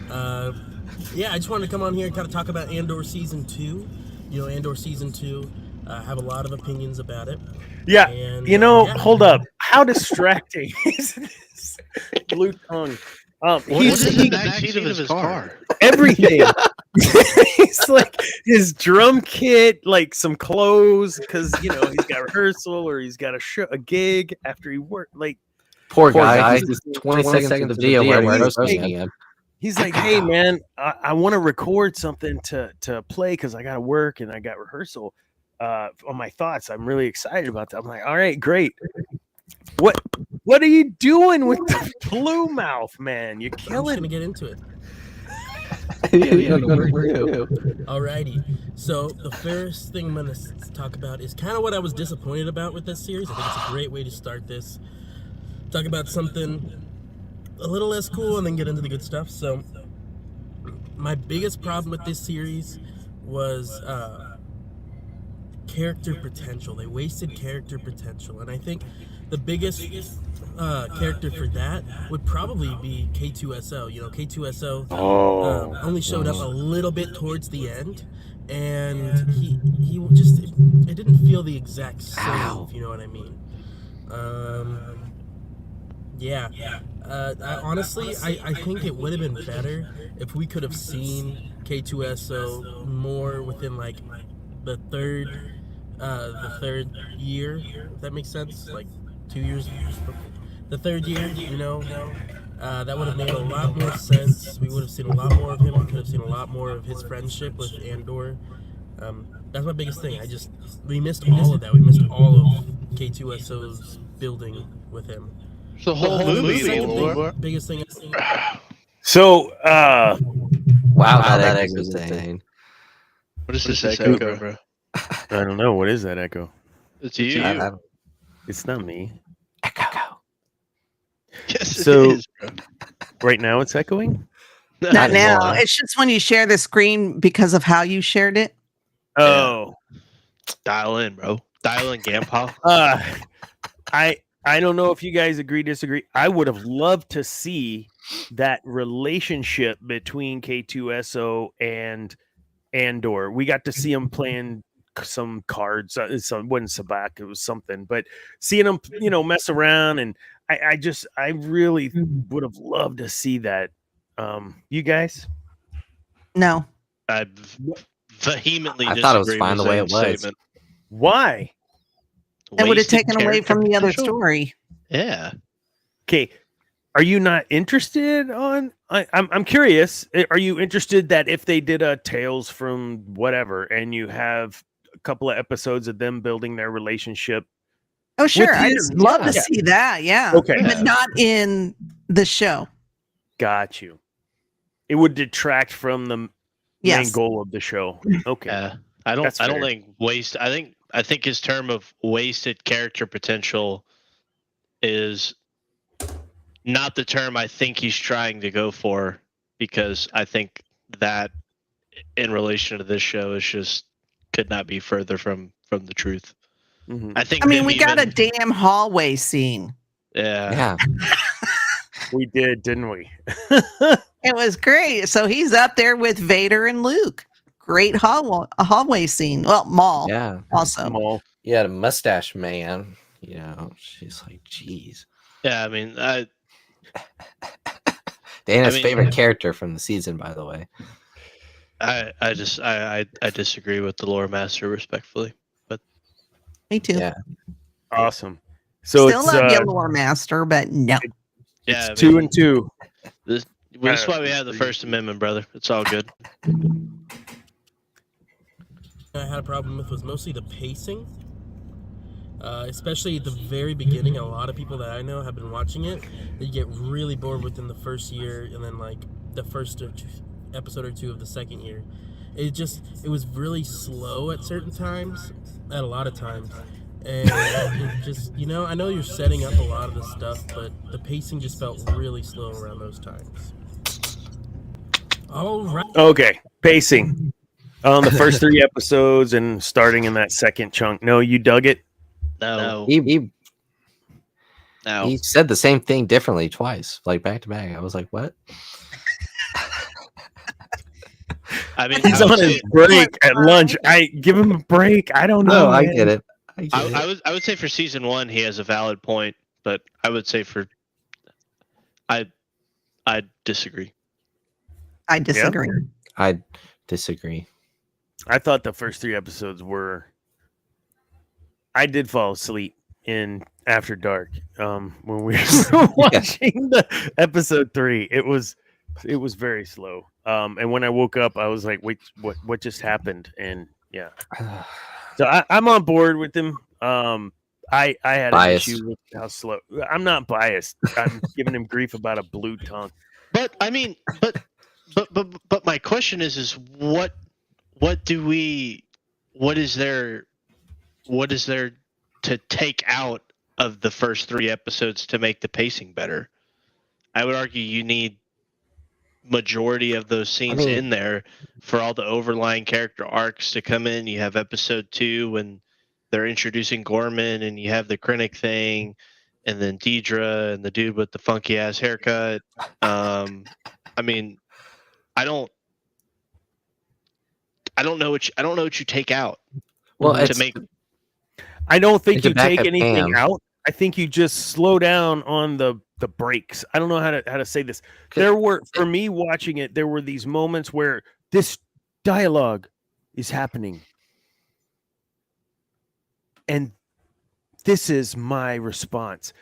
yeah, I just wanted to come on here and kind of talk about Andor season 2. Andor season 2. I have a lot of opinions about it. Yeah, And, hold up. How distracting is this blue tongue? What's He's in the backseat of his car? everything. He's like his drum kit, like some clothes, because he's got rehearsal or he's got a gig after he worked. Like Poor guy. He's He's 20 seconds of the video where we're roasting him. he's like, hey man, I want to record something to play because I got to work and I got rehearsal. On my thoughts, I'm really excited about that. I'm like, all right, great. What are you doing with the blue mouth, man? You're I'm just killing gonna get into it. Alrighty. Alrighty. So the first thing I'm gonna talk about is kind of what I was disappointed about with this series. I think it's a great way to start this. Talk about something a little less cool and then get into the good stuff. So my biggest problem with this series was character potential. They wasted character potential, and I think the biggest character for that would probably be K2SO. K2SO only showed up a little bit towards the end, and he just it didn't feel the exact same. If you know what I mean. Honestly, I think it would have been better if we could have seen K2SO more within like the third year, if that makes sense, like 2 years. The third year, that would have made a lot more sense. We would have seen a lot more of him. We could have seen a lot more of his friendship with Andor. That's my biggest thing. We missed all of that. We missed all of K2SO's building with him. It's the whole movie. Biggest thing. So, Wow, that echo was insane. What is this echo, bro? I don't know. What is that echo? It's you. It's not me. Echo. Yes, So- it is, bro. Right now it's echoing? Not now. anymore. It's just when you share the screen because of how you shared it. Oh. Dial in, bro. Dial in, Gampa. I I don't know if you guys agree, disagree. I would have loved to see that relationship between K2SO and Andor. We got to see him playing some cards. It wasn't Sabak, it was something. But seeing him, mess around, and I really would have loved to see that. You guys? No. I vehemently I disagree thought it was fine with the way it Zane's was. statement. Why? It would have Wasted taken away character from the other potential? story. Yeah. Okay. Are you not interested on? I'm curious. Are you interested that if they did a Tales from whatever, and you have a couple of episodes of them building their relationship? Oh, sure. I'd his- love to yeah. see that. Yeah. Okay. But not in the show. Got you. It would detract from the main Yes. goal of the show. Okay. Yeah. I don't That's fair. think I think his term of wasted character potential is not the term I think he's trying to go for, because I think that in relation to this show is just could not be further from the truth. Mhm. I think I mean, him we got a even- damn hallway scene. yeah. We did, didn't we? It was great. So he's up there with Vader and Luke. Great hallway scene. Well, mall Yeah. also. Maul. You had a mustache man. She's like, geez. Yeah, I mean, Dana's favorite character from the season, by the way. I disagree with the lore master respectfully. Me too. Yeah. Awesome. So Still it's love you, lore master, but no. Yeah, it's 2 and 2. This is why we have the First Amendment, brother. It's all good. I had a problem with was mostly the pacing. Especially at the very beginning, a lot of people that I know have been watching it. They get really bored within the first year, and then like the first episode or two of the second year. It was really slow at certain times, at a lot of times, and it just I know you're setting up a lot of the stuff, but the pacing just felt really slow around those times. All right. Okay. Pacing on the first 3 episodes and starting in that second chunk. No, you dug it? No. He No. said the same thing differently twice, like back to back. I was like, what? I mean, He's I would on his say- break at lunch. I give him a break. I don't know. No, I man. get it. I would say for season 1 he has a valid point, but I would say I disagree. I disagree. I disagree. I thought the first 3 episodes were. I did fall asleep in After Dark when we were watching the episode 3. It was very slow. And when I woke up, I was like, "Wait, what just happened?" And yeah, so I'm on board with him. I had Biased. an issue with how slow. I'm not biased. I'm giving him grief about a blue tongue. But I mean, but my question is what is there to take out of the first 3 episodes to make the pacing better? I would argue you need majority of those scenes in there for all the overlying character arcs to come in. You have episode 2 when they're introducing Gorman, and you have the Krennic thing, and then Deidre and the dude with the funky ass haircut. I mean, I don't know what you take out. Well, to make I don't think To you back take up anything Pam. out. I think you just slow down on the breaks. I don't know how to say this. There were, for me watching it, there were these moments where this dialogue is happening, and this is my response.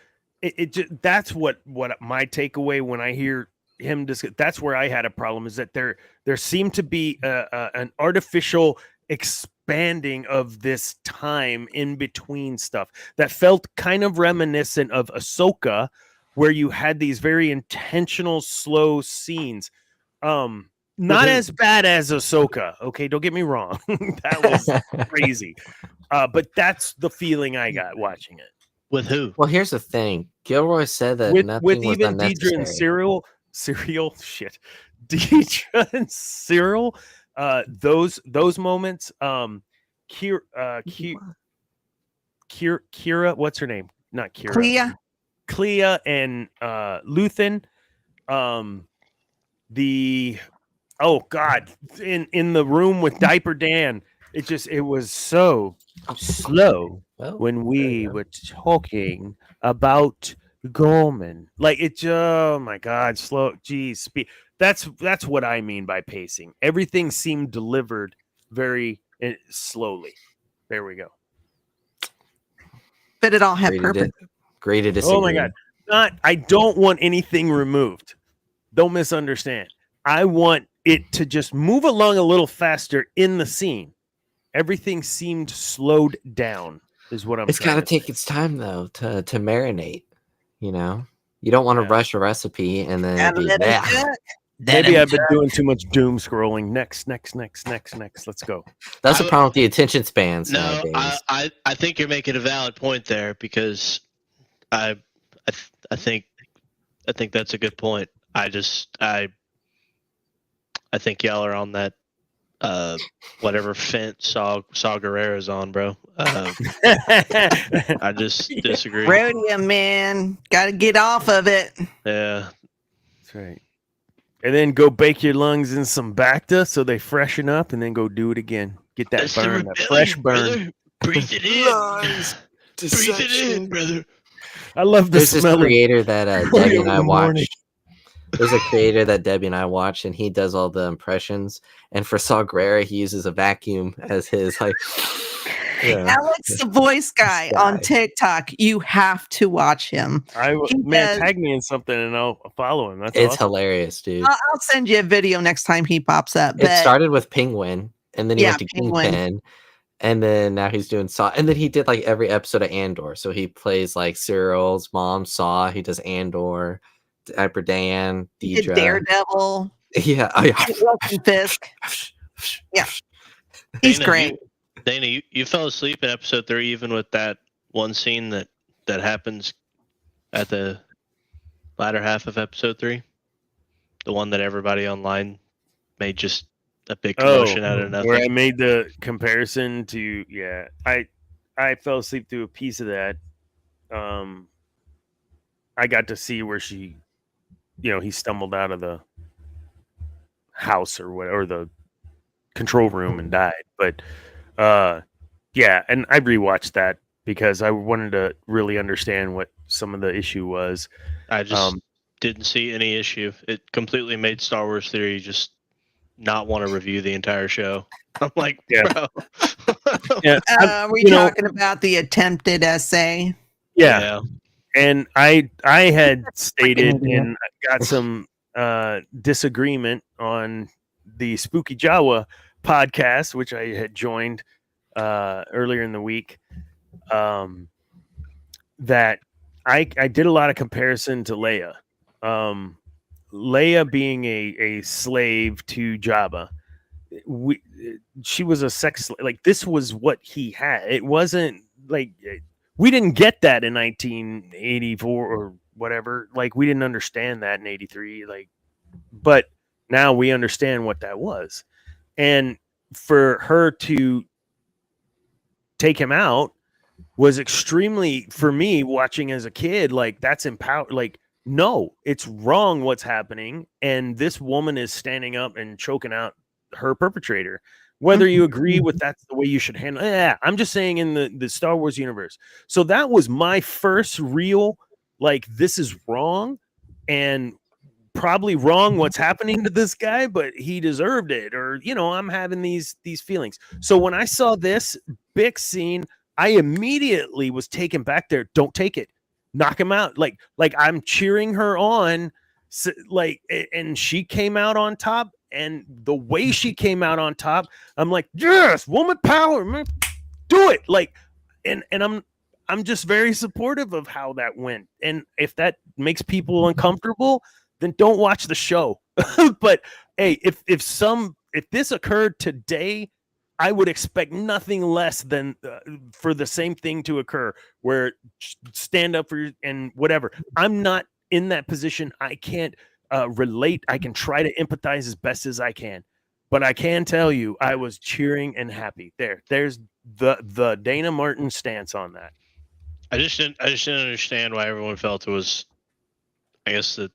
That's what my takeaway when I hear him discuss. That's where I had a problem, is that there seemed to be an artificial expanding of this time in between stuff that felt kind of reminiscent of Ahsoka, where you had these very intentional slow scenes. Not as bad as Ahsoka, okay, don't get me wrong. That was crazy. But that's the feeling I got watching it. with who? Well, here's the thing. Gilroy said that With nothing was even Deidre and unnecessary. Cyril, shit. Deidre and Cyril, those moments, Kira, what's her name? not Kira. Clea and Luthen. In the room with Diaper Dan. It was so slow when we were talking about Gorman. Like oh my God, slow. Geez, that's what I mean by pacing. Everything seemed delivered very slowly. There we go. But it all had purpose. Great to disagree. Oh my God. I don't want anything removed. Don't misunderstand. I want it to just move along a little faster in the scene. Everything seemed slowed down, is what I'm It's got to take its time, though, to marinate. You know? You don't want to rush a recipe and then maybe I've been doing too much doom scrolling. Next. Let's go. That's the problem with the attention spans. No, nowadays. I think you're making a valid point there, because I think that's a good point. I think y'all are on that whatever fence Saw Gerrera's on, bro. I just disagree. Rhodium, man, got to get off of it. Yeah, that's right. And then go bake your lungs in some Bacta so they freshen up, and then go do it again. Get that burn, that fresh burn. Brother. Breathe it in. Breathe it in, brother. I love the There's smell. This creator that Debbie and I watched. There's a creator that Debbie and I watch, and he does all the impressions. And for Saw Gerrera, he uses a vacuum as his like. Alex, the voice guy on TikTok, you have to watch him. Tag me in something and I'll follow him. It's awesome. Hilarious, dude. I'll send you a video next time he pops up. It started with Penguin, and then he went to Kingpin, and then now he's doing Saw, and then he did like every episode of Andor. So he plays like Cyril's mom, Saw. He does Andor. Diaper Dan, Deidre. Daredevil. Yeah. Fisk. Yeah. He's great. Dana, you fell asleep in episode 3 even with that one scene that happens at the latter half of episode 3? The one that everybody online made just a big commotion out of nothing. Where I made the comparison to I fell asleep through a piece of that. I got to see where she he stumbled out of the house or the control room and died. But and I rewatched that because I wanted to really understand what some of the issue was. I just didn't see any issue. It completely made Star Wars Theory just not want to review the entire show. I'm like, bro. Are we talking about the attempted essay? Yeah. And I had stated and got some disagreement on the Spooky Jawa podcast, which I had joined earlier in the week, that I did a lot of comparison to Leia. Leia being a slave to Jabba. She was a sex slave. Like, this was what he had. It wasn't like... We didn't get that in 1984 or whatever. Like, we didn't understand that in 83. Like, but now we understand what that was. And for her to take him out was extremely, for me, watching as a kid, like, that's empowered. Like, no, it's wrong what's happening. And this woman is standing up and choking out her perpetrator. Whether you agree with that's the way you should handle it. Yeah, I'm just saying in the Star Wars universe. So that was my first real, like, this is wrong and probably wrong what's happening to this guy, but he deserved it. Or, I'm having these feelings. So when I saw this big scene, I immediately was taken back there. Don't take it. Knock him out. Like I'm cheering her on. So, like, and she came out on top. And the way she came out on top, I'm like, yes, woman power, man, do it. Like, and I'm just very supportive of how that went. And if that makes people uncomfortable, then don't watch the show. But hey, if this occurred today, I would expect nothing less than for the same thing to occur, where stand up for and whatever. I'm not in that position. I can't relate. I can try to empathize as best as I can, but I can tell you I was cheering and happy. There's the Dana Martin stance on that. I just didn't understand why everyone felt it was. I guess the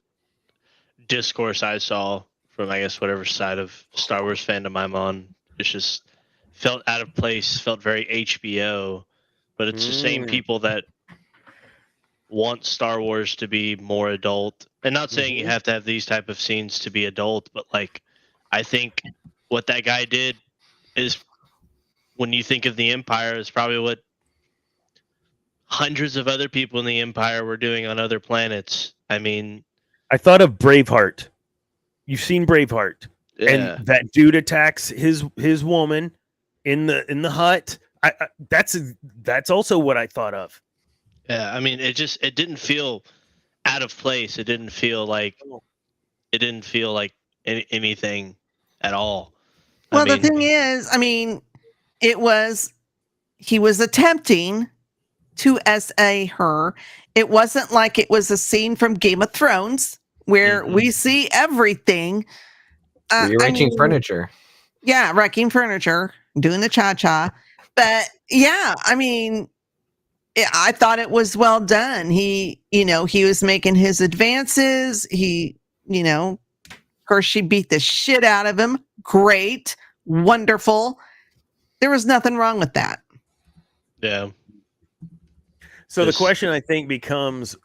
discourse I saw from, I guess, whatever side of Star Wars fandom I'm on, it's just felt out of place, felt very HBO, but it's the same people that want Star Wars to be more adult. And not saying you have to have these type of scenes to be adult, but like, I think what that guy did is, when you think of the Empire, is probably what hundreds of other people in the Empire were doing on other planets. I mean, I thought of Braveheart. You've seen Braveheart, yeah, and that dude attacks his woman in the hut. That's also what I thought of. yeah. I mean, it didn't feel out of place. It didn't feel like anything at all. Well, I mean, the thing is, I mean, he was attempting to SA her. It wasn't like it was a scene from Game of Thrones where we see everything. Rearranging furniture. Yeah, wrecking furniture, doing the cha-cha. But yeah, I mean, I thought it was well done. He was making his advances. Of course, she beat the shit out of him. Great, wonderful. There was nothing wrong with that. yeah. So the question, I think, becomes,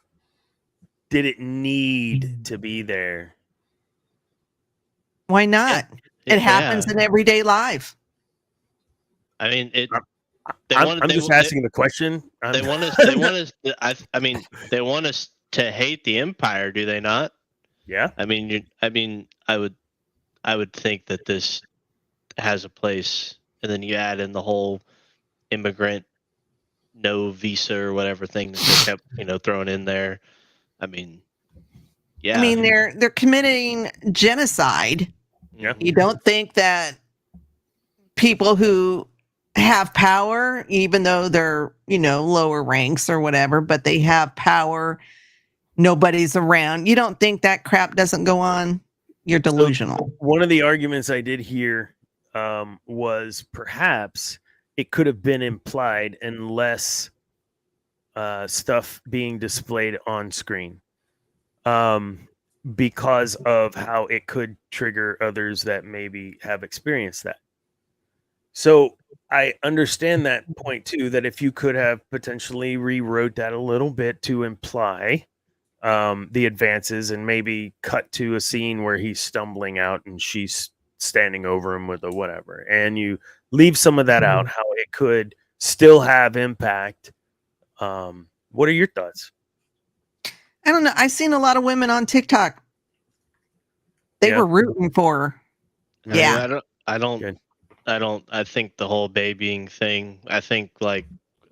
did it need to be there? Why not? It happens in everyday life. I mean, I'm just asking the question. They want us. They want us to hate the Empire, do they not? Yeah. I would think that this has a place, and then you add in the whole immigrant no visa or whatever thing that they kept throwing in there. I mean, yeah. I mean, they're committing genocide. Yeah. You don't think that people who have power, even though they're lower ranks or whatever, but they have power, nobody's around, you don't think that crap doesn't go on? You're delusional. So one of the arguments I did hear was perhaps it could have been implied and less stuff being displayed on screen, because of how it could trigger others that maybe have experienced that. So I understand that point too, that if you could have potentially rewrote that a little bit to imply the advances, and maybe cut to a scene where he's stumbling out and she's standing over him with a whatever, and you leave some of that out, how it could still have impact. What are your thoughts? I don't know. I've seen a lot of women on TikTok. They were rooting for her. Yeah. I think the whole babying thing, I think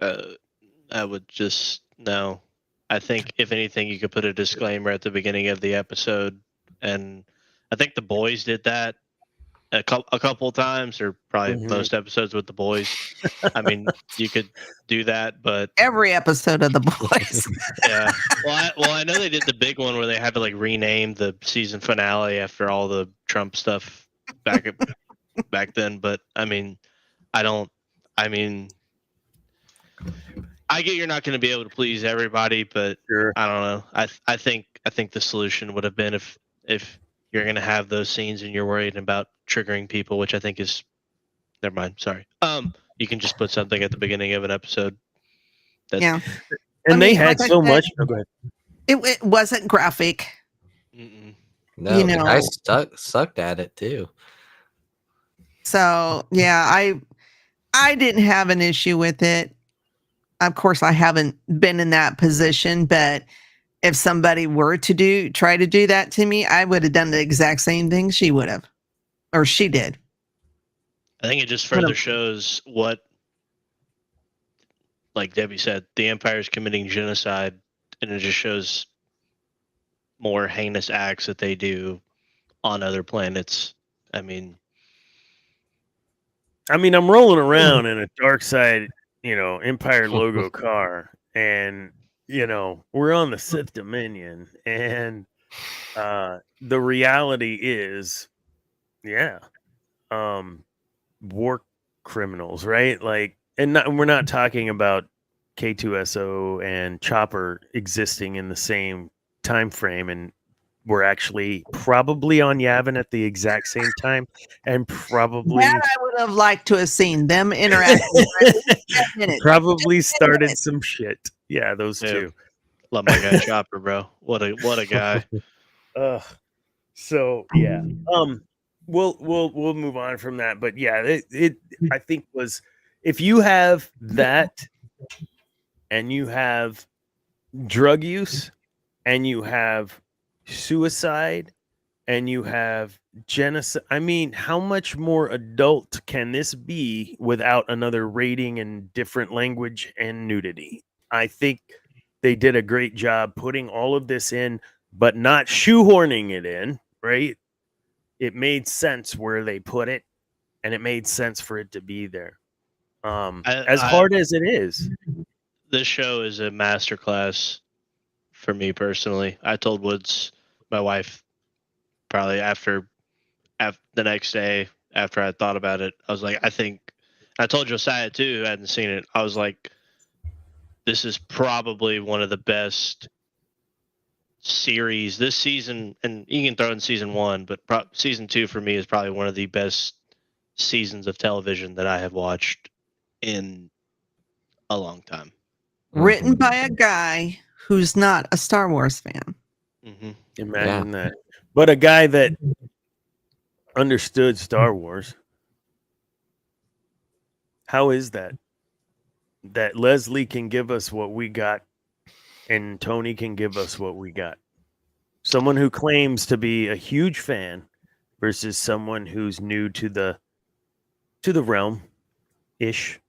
I would just no. I think if anything, you could put a disclaimer at the beginning of the episode, and I think the boys did that a couple times, or probably most episodes with the boys. I mean, you could do that, but every episode of the boys. Yeah. Well, I know they did the big one where they had to rename the season finale after all the Trump stuff back then. But I mean, I get you're not going to be able to please everybody, but Sure. I don't know. I think the solution would have been if you're going to have those scenes and you're worried about triggering people, which I think is, never mind. Sorry. You can just put something at the beginning of an episode. Yeah. And they had so much. Oh, go ahead. It wasn't graphic. No, the guy sucked at it too. So yeah, I didn't have an issue with it. Of course, I haven't been in that position, but if somebody were to try to do that to me, I would have done the exact same thing she would have, or she did. I think it just further shows what, like Debbie said, the Empire is committing genocide, and it just shows more heinous acts that they do on other planets. I mean, I'm rolling around in a dark side, Empire logo car, and we're on the Sith Dominion, and the reality is, war criminals, right? We're not talking about K2SO and Chopper existing in the same time frame, and we're actually probably on Yavin at the exact same time, and probably That I would have liked to have seen them interacting for at least 10 minutes. probably started some shit. Yeah, those Yeah. two. Love my guy Chopper, bro. What a guy. So yeah. We'll move on from that, but yeah, it I think was, if you have that and you have drug use and you have suicide and you have genocide, I mean, how much more adult can this be without another rating and different language and nudity? I think they did a great job putting all of this in, but not shoehorning it in, right? It made sense where they put it, and it made sense for it to be there. As hard as it is. This show is a masterclass for me personally. I told Woods, my wife, probably after the next day after I thought about it, I was like, I told Josiah too, who hadn't seen it. I was like, this is probably one of the best series this season, and you can throw in season 1, but season 2 for me is probably one of the best seasons of television that I have watched in a long time. Written by a guy who's not a Star Wars fan. Mm-hmm. Imagine that. But a guy that understood Star Wars. How is that? That Leslie can give us what we got and Tony can give us what we got. Someone who claims to be a huge fan versus someone who's new to the realm ish.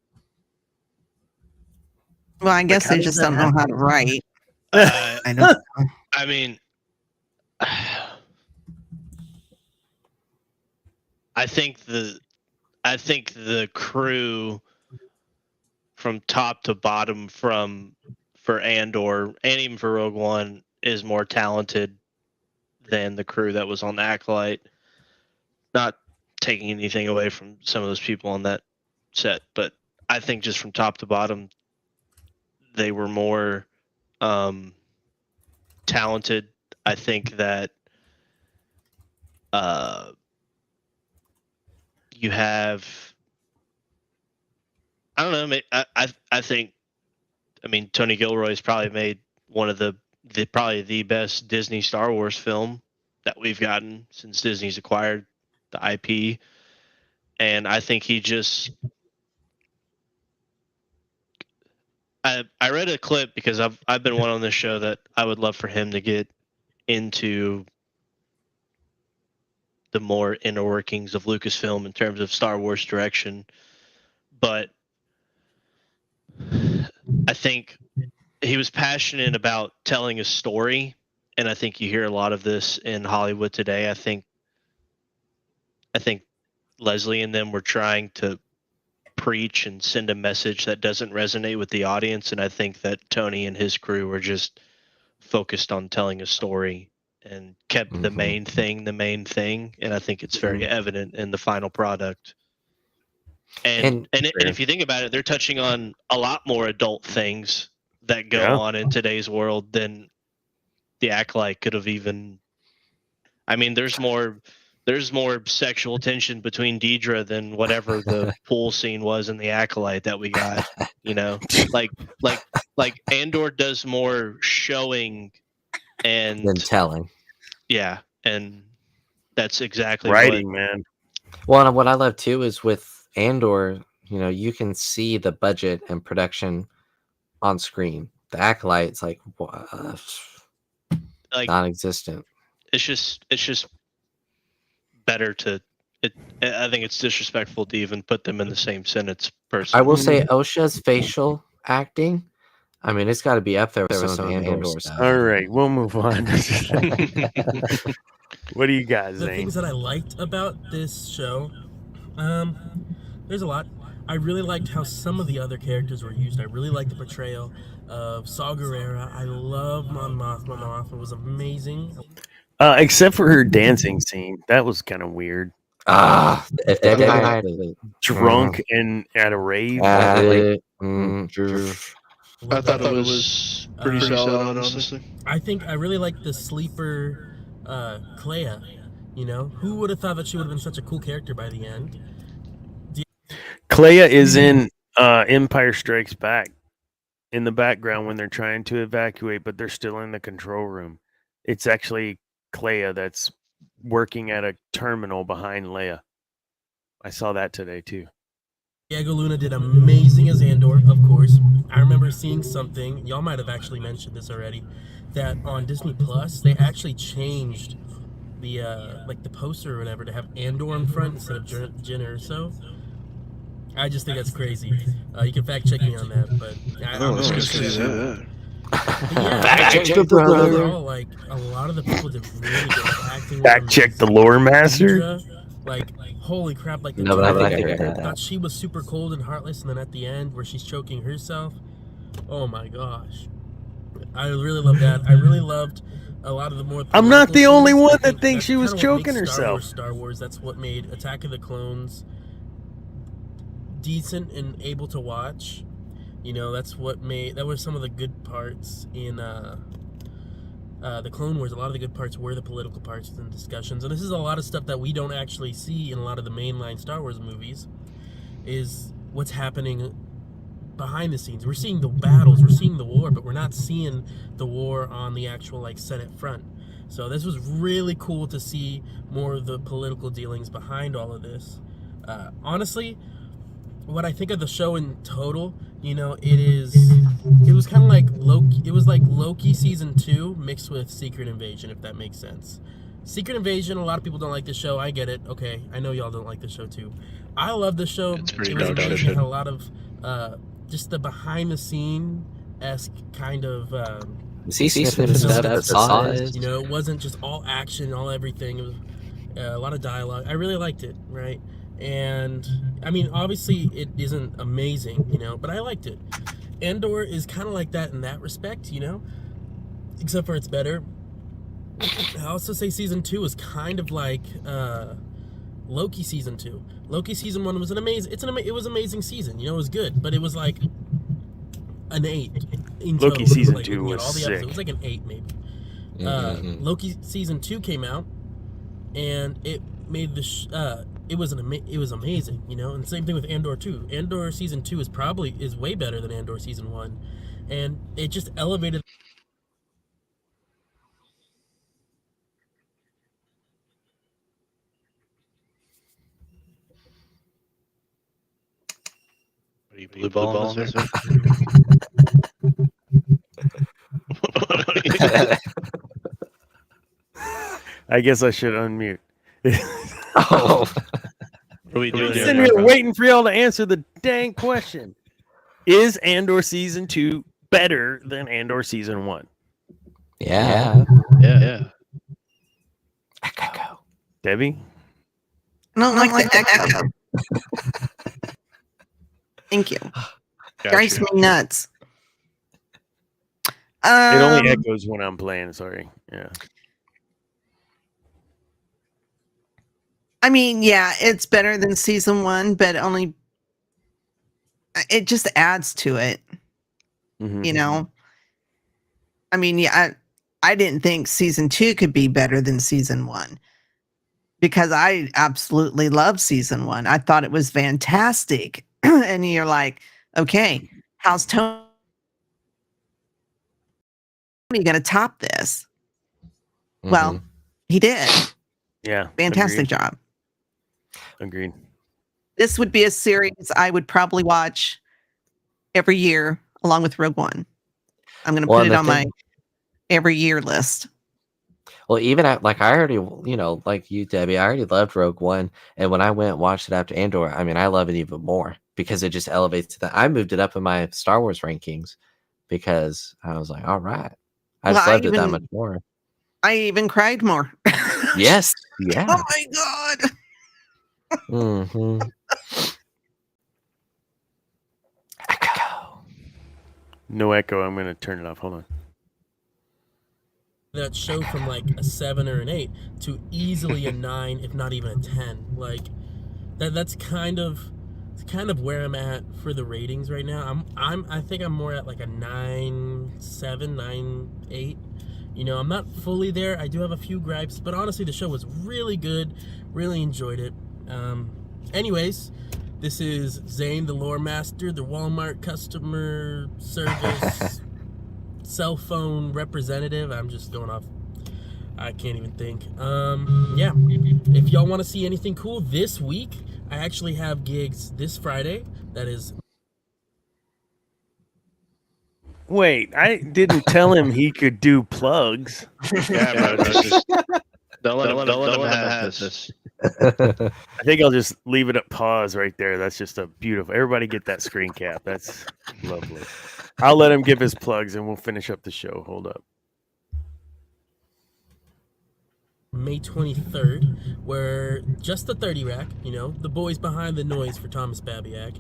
Well, I guess they just don't know how to write. I know. I mean, I think the crew from top to bottom for Andor and even for Rogue One is more talented than the crew that was on Acolyte. Not taking anything away from some of those people on that set, but I think just from top to bottom, they were more talented. I think that you have, I don't know, I think, I mean, Tony Gilroy's probably made one of the probably the best Disney Star Wars film that we've gotten since Disney's acquired the IP. And I think he just, I read a clip because I've been one on this show that I would love for him to get into the more inner workings of Lucasfilm in terms of Star Wars direction. But I think he was passionate about telling a story, and I think you hear a lot of this in Hollywood today. I think Leslie and them were trying to preach and send a message that doesn't resonate with the audience, and I think that Tony and his crew were just focused on telling a story and kept the main thing, and I think it's very evident in the final product. And if you think about it, they're touching on a lot more adult things that go on in today's world than the Acolyte could have even. I mean, there's more sexual tension between Deidre than whatever the pool scene was in the Acolyte that we got. You know, like Andor does more showing and than telling. Yeah, and that's exactly writing, man. Well, and what I love too is with Andor, you know, you can see the budget and production on screen. The Acolyte's like non-existent. It's just better to. I think it's disrespectful to even put them in the same sentence. Personally, I will say Osha's facial acting. I mean, it's got to be up there with some Andor stuff. All right, we'll move on. What do you guys The think? things that I liked about this show, there's a lot. I really liked how some of the other characters were used. I really liked the portrayal of Saw Gerrera. I love Mon Mothma. Mon Mothma was amazing. Except for her dancing scene, that was kind of weird. If Debbie and I had drunk and at a rave. I thought it was pretty solid, honestly. I think I really like the sleeper Clea. You know, who would have thought that she would have been such a cool character by the end? Clea is in Empire Strikes Back in the background when they're trying to evacuate, but they're still in the control room. It's actually Clea that's working at a terminal behind Leia. I saw that today too. Diego Luna did amazing as Andor, of course. I remember seeing something, y'all might have actually mentioned this already, that on Disney Plus they actually changed the like the poster or whatever to have Andor in front instead of Jyn Erso. I just think that's crazy. You can fact check me on that, but I'm it's gonna good say to see that. that. But yeah, Fact check the brother. overall, like a lot of the people did really good acting. Fact check the lore master. Deidre, like holy crap! Like the No, but I Deidre, think I heard thought that. she was super cold and heartless, and then at the end where she's choking herself, oh my gosh, I really love that. I really loved a lot of the more. I'm not the political only scenes. I one that think thinks that's she was kinda what choking makes herself. Star Wars. That's what made Attack of the Clones decent and able to watch. You know, that was some of the good parts in the Clone Wars. A lot of the good parts were the political parts and discussions, and this is a lot of stuff that we don't actually see in a lot of the mainline Star Wars movies, is what's happening behind the scenes. We're seeing the battles, we're seeing the war, but we're not seeing the war on the actual like Senate front. So this was really cool to see more of the political dealings behind all of this. Honestly, what I think of the show in total, you know, it was kind of like Loki. It was like Loki season 2 mixed with Secret Invasion, if that makes sense. Secret Invasion, a lot of people don't like the show. I get it. Okay, I know y'all don't like the show too. I love the show. It's pretty It was dope, amazing. It shit. had a lot of just the behind the scene-esque kind of See sniffing stuff that's solid. you know, it wasn't just all action, all everything. It was a lot of dialogue. I really liked it, right? And I mean, obviously, it isn't amazing, you know, but I liked it. Andor is kind of like that in that respect, you know, except for it's better. I also say season 2 is kind of like Loki season 2. Loki season 1 was it was amazing season, you know, it was good, but it was like an 8 in total. Loki season like, 2 looking at was all the sick. episodes, it was like an 8 maybe. Mhm. Loki season 2 came out, and it made it was amazing, you know. And same thing with Andor 2. Andor season 2 is way better than Andor season 1, and it just elevated. Are you blue balling us there? I guess I should unmute. Oh, What are we doing Sitting here, here bro? waiting for y'all to answer the dang question. Is Andor season 2 better than Andor season 1? yeah. Yeah. Echo. Debbie? I don't like the echo. Thank you. Drives Gotcha. me nuts. It only echoes when I'm playing, sorry. Yeah. I mean, yeah, it's better than season 1, but it just adds to it, Mhm. you know. I mean, yeah, I didn't think season 2 could be better than season 1 because I absolutely loved season 1. I thought it was fantastic. And you're like, okay, how's Tony going to top this? Well, he did. Yeah. Fantastic job. Agreed. This would be a series I would probably watch every year along with Rogue One. I'm going to put it on my every year list. Well, even I already, you know, like you, Debbie, I already loved Rogue One, and when I went and watched it after Andor, I mean, I love it even more because it just elevates that. I moved it up in my Star Wars rankings because I was like, all right, I just loved it that much more. I even cried more. Yes, yeah. Oh my god. Mm-hmm. Echo. No echo. I'm going to turn it off. Hold on. That show from like a 7 or an 8 to easily a 9, if not even a 10. Like that's kind of kind of where I'm at for the ratings right now. I think I'm more at like a 9.7, 9.8. You know, I'm not fully there. I do have a few gripes, but honestly, the show was really good. Really enjoyed it. Anyways, this is Zane, the lore master, the Walmart customer service cell phone representative. I'm just going off. I can't even think. Yeah. If y'all want to see anything cool this week, I actually have gigs this Friday. That is. Wait, I didn't tell him he could do plugs. Yeah, bro. Just don't let him have this. I think I'll just leave it at pause right there. That's just a beautiful. Everybody get that screen cap. That's lovely. I'll let him give his plugs and we'll finish up the show. Hold up. May 23rd, where just the 30 rack, you know, the boys behind the noise for Thomas Babiak.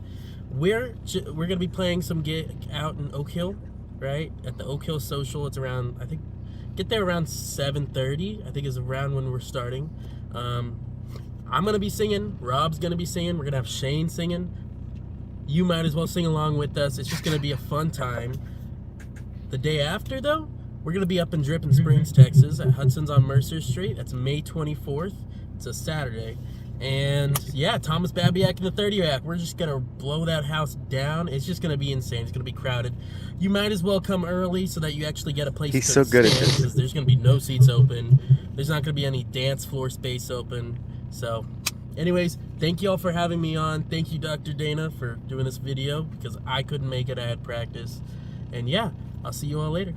We're gonna be playing some gig out in Oak Hill, right at the Oak Hill Social. It's around, I think, get there around 7:30. I think is around when we're starting. I'm gonna be singing. Rob's gonna be singing. We're gonna have Shane singing. You might as well sing along with us. It's just gonna be a fun time. The day after, though, we're going to be up in Dripping Springs, Texas at Hudson's on Mercer Street. That's May 24th. It's a Saturday. And yeah, Thomas Babiak and the 30 rack. We're just going to blow that house down. It's just going to be insane. It's going to be crowded. You might as well come early so that you actually get a place He's to so good at stand, this. because there's going to be no seats open. There's not going to be any dance floor space open. So anyways, thank you all for having me on. Thank you, Dr. Dana, for doing this video, because I couldn't make it. I had practice. And yeah, I'll see you all later.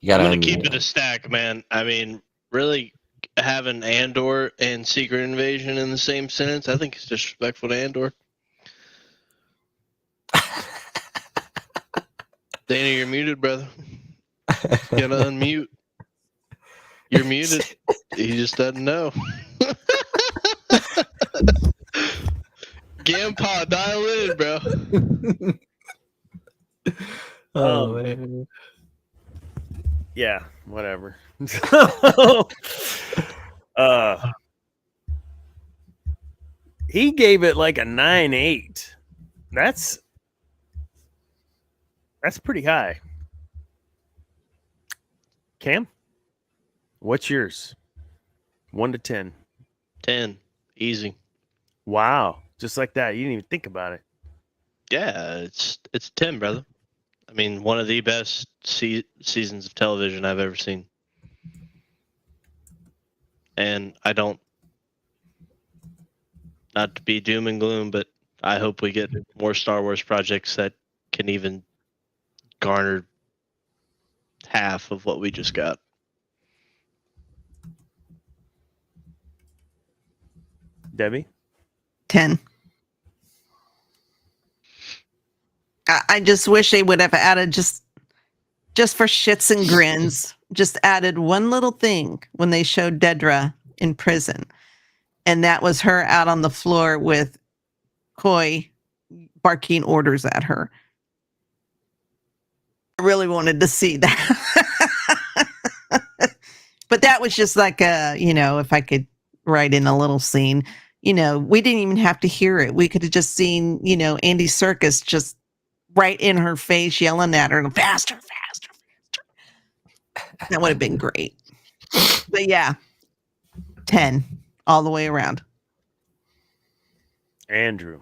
You I'm gotta gonna keep it a stack, man. I mean, really having Andor and Secret Invasion in the same sentence, I think it's disrespectful to Andor. Dana, you're muted, brother. You gotta unmute. You're muted. He just doesn't know. Gampa, dial in, bro. Oh man. Yeah, whatever. He gave it like a 9.8. That's pretty high. Cam, what's yours? 1 to 10. 10. Easy. Wow, just like that. You didn't even think about it. Yeah, it's 10, brother. I mean, one of the best seasons of television I've ever seen. And I don't, not to be doom and gloom, but I hope we get more Star Wars projects that can even garner half of what we just got. Debbie? 10. I just wish they would have added just for shits and grins, just added one little thing when they showed Dedra in prison. And that was her out on the floor with Coy barking orders at her. I really wanted to see that. But that was just like if I could write in a little scene, we didn't even have to hear it. We could have just seen, Andy Serkis just right in her face, yelling at her, faster, faster, faster. That would have been great. But yeah, 10 all the way around. Andrew?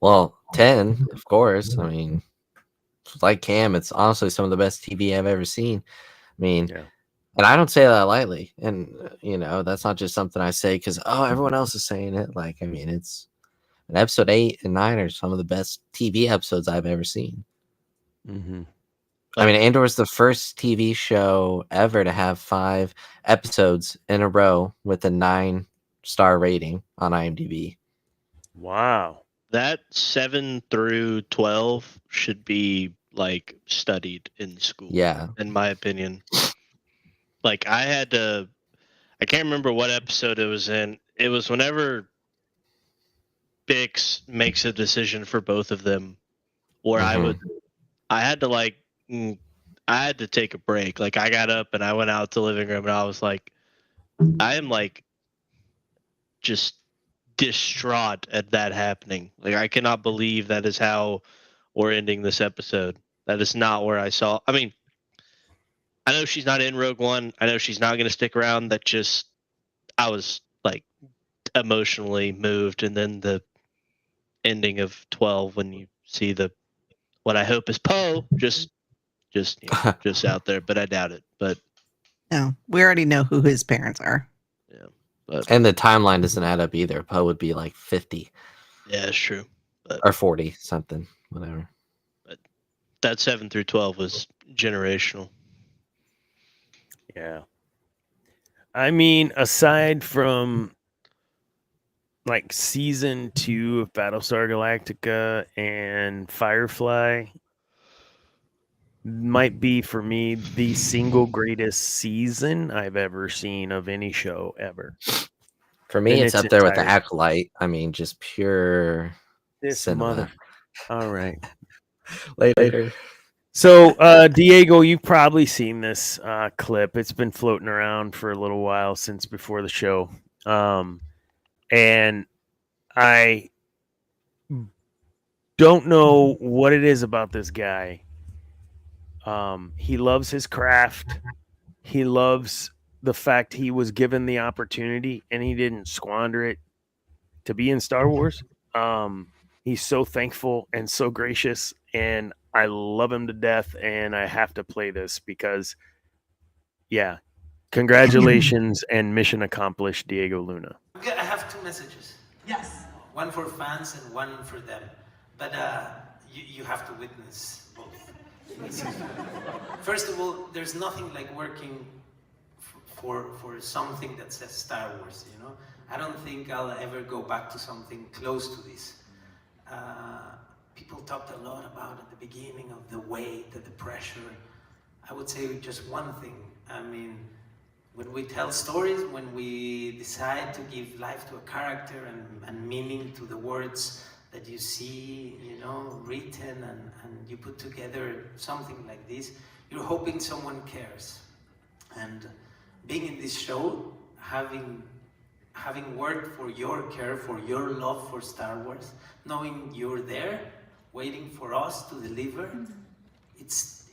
Well, 10, of course. I mean, like Cam, it's honestly some of the best TV I've ever seen. I mean, Yeah. And I don't say that lightly. And, that's not just something I say because, everyone else is saying it. Like, I mean, it's an episode 8 and 9 are some of the best TV episodes I've ever seen. Mm-hmm. I mean, Andor is the first TV show ever to have 5 episodes in a row with a 9-star rating on IMDb. Wow. That 7 through 12 should be like studied in school. Yeah. In my opinion. Like I can't remember what episode it was in. It was whenever Bix makes a decision for both of them, or I had to I had to take a break. Like I got up and I went out to the living room and I was like, I am like just distraught at that happening. Like I cannot believe that is how we're ending this episode. That is not where I saw. I mean, I know she's not in Rogue One. I know she's not going to stick around. That just I was like emotionally moved, and then the ending of 12 when you see the what I hope is Poe just just out there, but I doubt it. But No, we already know who his parents are. yeah, but And the timeline doesn't add up either. Poe would be like 50 yeah, it's true. But or 40 something, whatever. that 7 through 12 was generational. Yeah. I mean, aside from like season 2 of Battlestar Galactica and Firefly, might be for me the single greatest season I've ever seen of any show ever. For me, In it's its up there with the entirety. Acolyte. I mean, just pure This cinema. mother. All right. Later. So, Diego, you've probably seen this clip. It's been floating around for a little while since before the show. And I don't know what it is about this guy. He loves his craft. He loves the fact he was given the opportunity and he didn't squander it to be in Star Wars. He's so thankful and so gracious, and I love him to death. And I have to play this because, yeah, congratulations and mission accomplished, Diego Luna. I have two messages. Yes. One for fans and one for them. But you have to witness both. First of all, there's nothing like working for something that says Star Wars, you know? I don't think I'll ever go back to something close to this. People talked a lot about at the beginning of the weight, the pressure. I would say just one thing. I mean, when we tell stories, when we decide to give life to a character and meaning to the words that you see, you know, written and you put together something like this, you're hoping someone cares. And being in this show, having worked for your care, for your love for Star Wars, knowing you're there, waiting for us to deliver, it's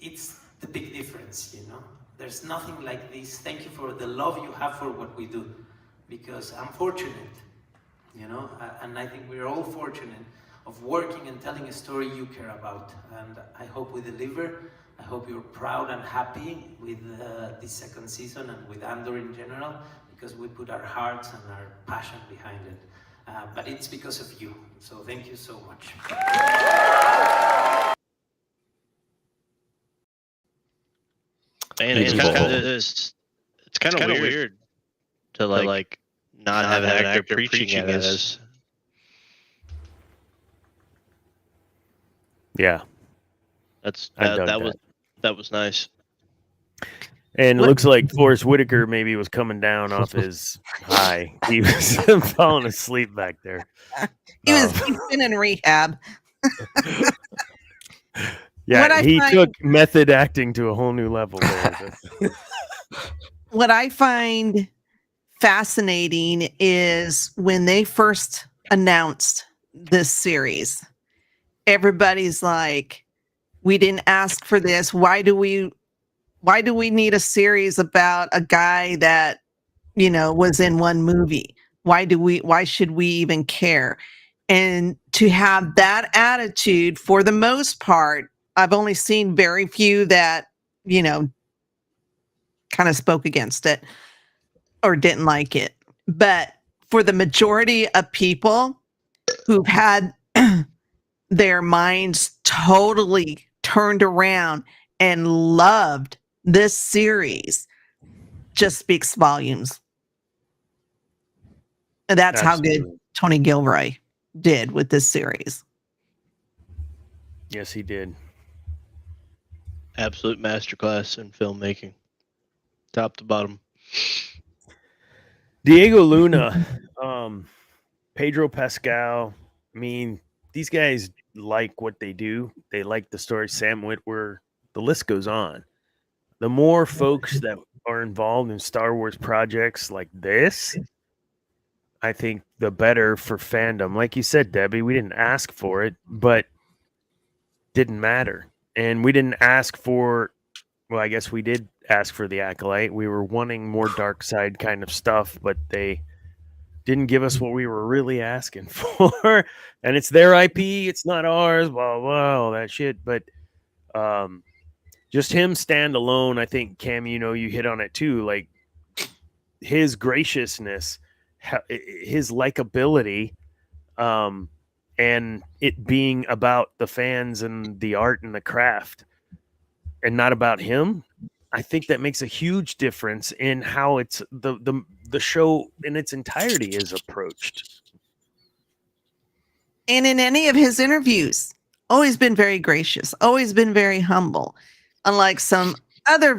the big difference, you know? There's nothing like this. Thank you for the love you have for what we do, because I'm fortunate, you know, and I think we're all fortunate of working and telling a story you care about, and I hope we deliver. I hope you're proud and happy with this second season and with Andor in general, because we put our hearts and our passion behind it. But it's because of you, so thank you so much. Man, it's kind of weird to like not have an actor preaching at us. Yeah. That was nice. And it What- looks like Forrest Whitaker maybe was coming down off his high. He was falling asleep back there. He's been in rehab. Yeah, What I he find- took method acting to a whole new level there. What I find fascinating is when they first announced this series, everybody's like, we didn't ask for this. Why do we need a series about a guy that, you know, was in one movie? Why should we even care? And to have that attitude, for the most part, I've only seen very few that, you know, kind of spoke against it or didn't like it. But for the majority of people who've had their minds totally turned around and loved this series, just speaks volumes. And that's how good Absolutely. Tony Gilroy did with this series. Yes, he did. Absolute masterclass in filmmaking, top to bottom. Diego Luna, Pedro Pascal. I mean, these guys like what they do. They like the story. Sam Witwer. The list goes on. the more folks that are involved in Star Wars projects like this, I think the better for fandom. Like you said, Debbie, we didn't ask for it, but didn't matter. And we didn't ask for, well, I guess we did ask for the Acolyte. We were wanting more dark side kind of stuff, but they didn't give us what we were really asking for. And it's their IP, it's not ours, blah, blah, all that shit. But just him stand alone, I think, Cam, you hit on it too. Like his graciousness, his likability, and it being about the fans and the art and the craft and not about him, I think that makes a huge difference in how it's the show in its entirety is approached. And in any of his interviews, always been very gracious, always been very humble. Unlike some other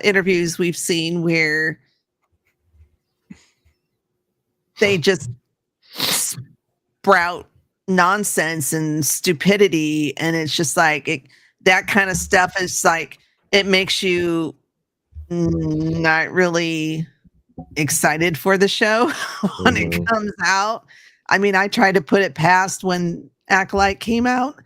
interviews we've seen where they just sprout nonsense and stupidity, and it's just like that kind of stuff is like it makes you not really excited for the show when it comes out. I mean, I tried to put it past when Acolyte came out,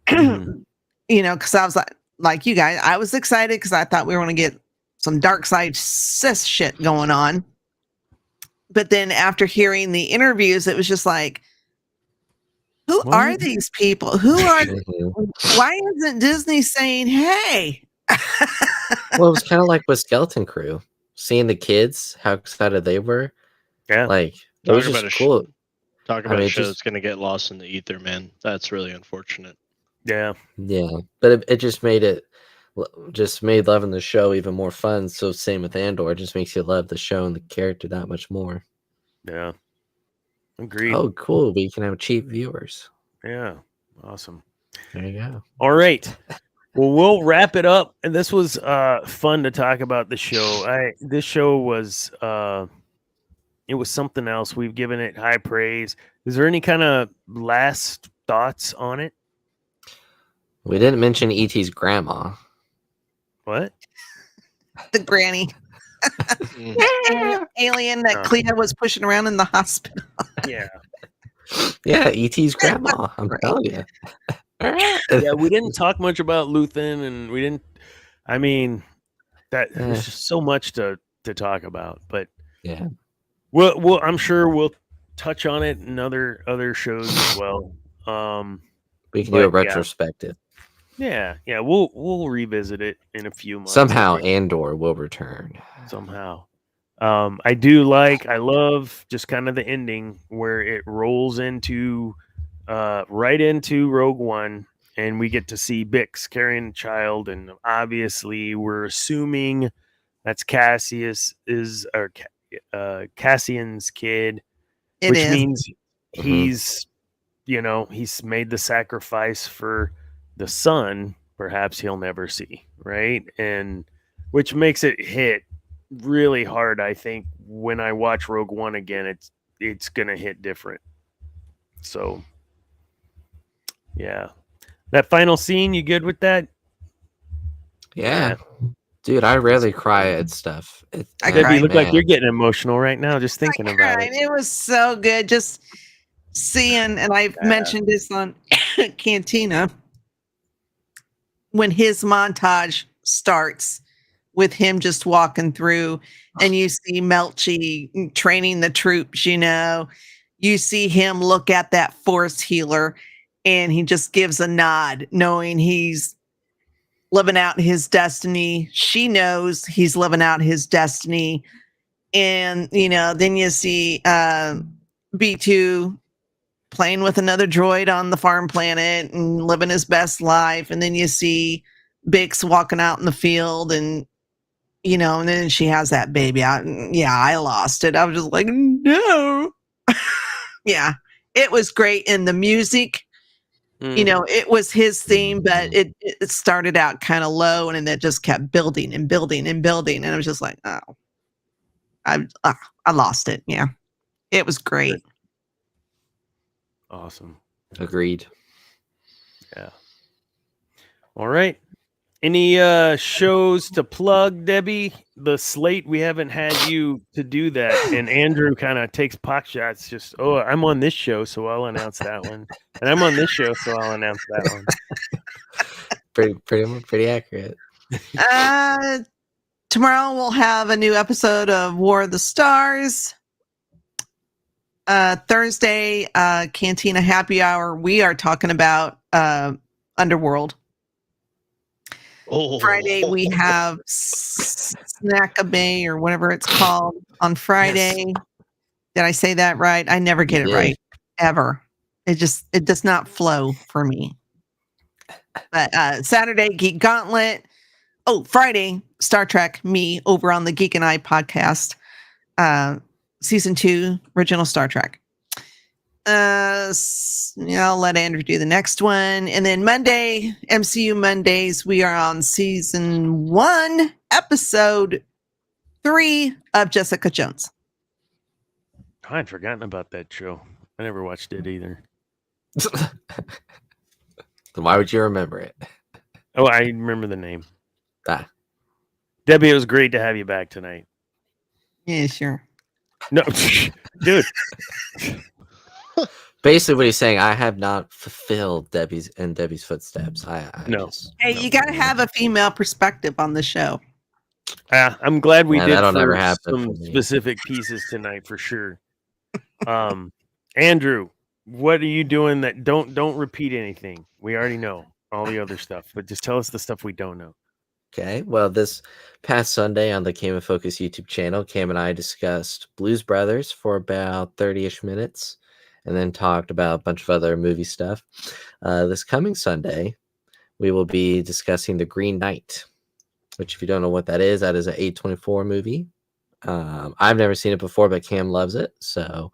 because I was like you guys, I was excited because I thought we were going to get some dark side Sith shit going on. But then after hearing the interviews, it was just like, who are these people? Who are? Why isn't Disney saying, "Hey"? Well, it was kind of like with Skeleton Crew, seeing the kids, how excited they were. Yeah, like it was just cool. Talk about a show that's going to get lost in the ether, man. That's really unfortunate. Yeah, but it just made loving the show even more fun. So same with Andor, it just makes you love the show and the character that much more. Yeah, agreed. Oh, cool! We can have cheap viewers. Yeah, awesome. There you go. All right. Well, we'll wrap it up. And this was fun to talk about the show. This show was it was something else. We've given it high praise. Is there any kind of last thoughts on it? We didn't mention E.T.'s grandma. What? The granny. Alien that Clea was pushing around in the hospital. Yeah. Yeah, E.T.'s grandma. I'm telling you. Yeah, we didn't talk much about Luthen, and we didn't. I mean, there's just so much to talk about. But yeah, we'll I'm sure we'll touch on it in other shows as well. We can do a retrospective. Yeah, we'll revisit it in a few months. Somehow Andor will return. Somehow. I love just kind of the ending where it rolls into right into Rogue One, and we get to see Bix carrying a child, and obviously we're assuming that's Cassian's kid, which means he's he's made the sacrifice for the son perhaps he'll never see, right? And which makes it hit really hard. I think when I watch Rogue One again, it's gonna hit different. So yeah, that final scene, you good with that? Yeah. Dude, I rarely cry at stuff. You look like you're getting emotional right now just thinking about it. It was so good just seeing, and I've mentioned this on Cantina, when his montage starts with him just walking through and you see Melchi training the troops, you see him look at that force healer and he just gives a nod knowing he's living out his destiny. She knows he's living out his destiny. And, then you see B2 playing with another droid on the farm planet and living his best life. And then you see Bix walking out in the field and, and then she has that baby out. I lost it. I was just like, no. Yeah, it was great. And the music, it was his theme, but it started out kind of low and then it just kept building and building and building. And I was just like, oh, I lost it. Yeah, it was great. Awesome. Agreed. Yeah. All right. Any shows to plug, Debbie? The slate, we haven't had you to do that, and Andrew kind of takes pot shots. Just I'm on this show, so I'll announce that one, and I'm on this show, so I'll announce that one. Pretty accurate. Tomorrow we'll have a new episode of War of the Stars. Thursday, Cantina Happy Hour. We are talking about Underworld. Oh. Friday we have Snackabay or whatever it's called on Friday. Yes. Did I say that right? I never get it right ever. It does not flow for me. But Saturday Geek Gauntlet. Oh, Friday Star Trek. Me over on the Geek and I podcast. Season 2 original Star Trek. I'll let Andrew do the next one. And then Monday, MCU Mondays, we are on season 1, episode 3 of Jessica Jones. I'd forgotten about that show. I never watched it either. Then why would you remember it? Oh, I remember the name. Ah. Debbie, it was great to have you back tonight. Yeah, sure. No, dude. Basically, what he's saying, I have not fulfilled Debbie's footsteps. No. Hey, you got to have a female perspective on the show. I'm glad we did that'll for never happen some for me. specific pieces tonight for sure. Andrew, what are you doing that don't repeat anything? We already know all the other stuff, but just tell us the stuff we don't know. Okay, well, this past Sunday on the Cam and Focus YouTube channel, Cam and I discussed Blues Brothers for about 30-ish minutes and then talked about a bunch of other movie stuff. This coming Sunday, we will be discussing The Green Knight, which if you don't know what that is an A24 movie. I've never seen it before, but Cam loves it, so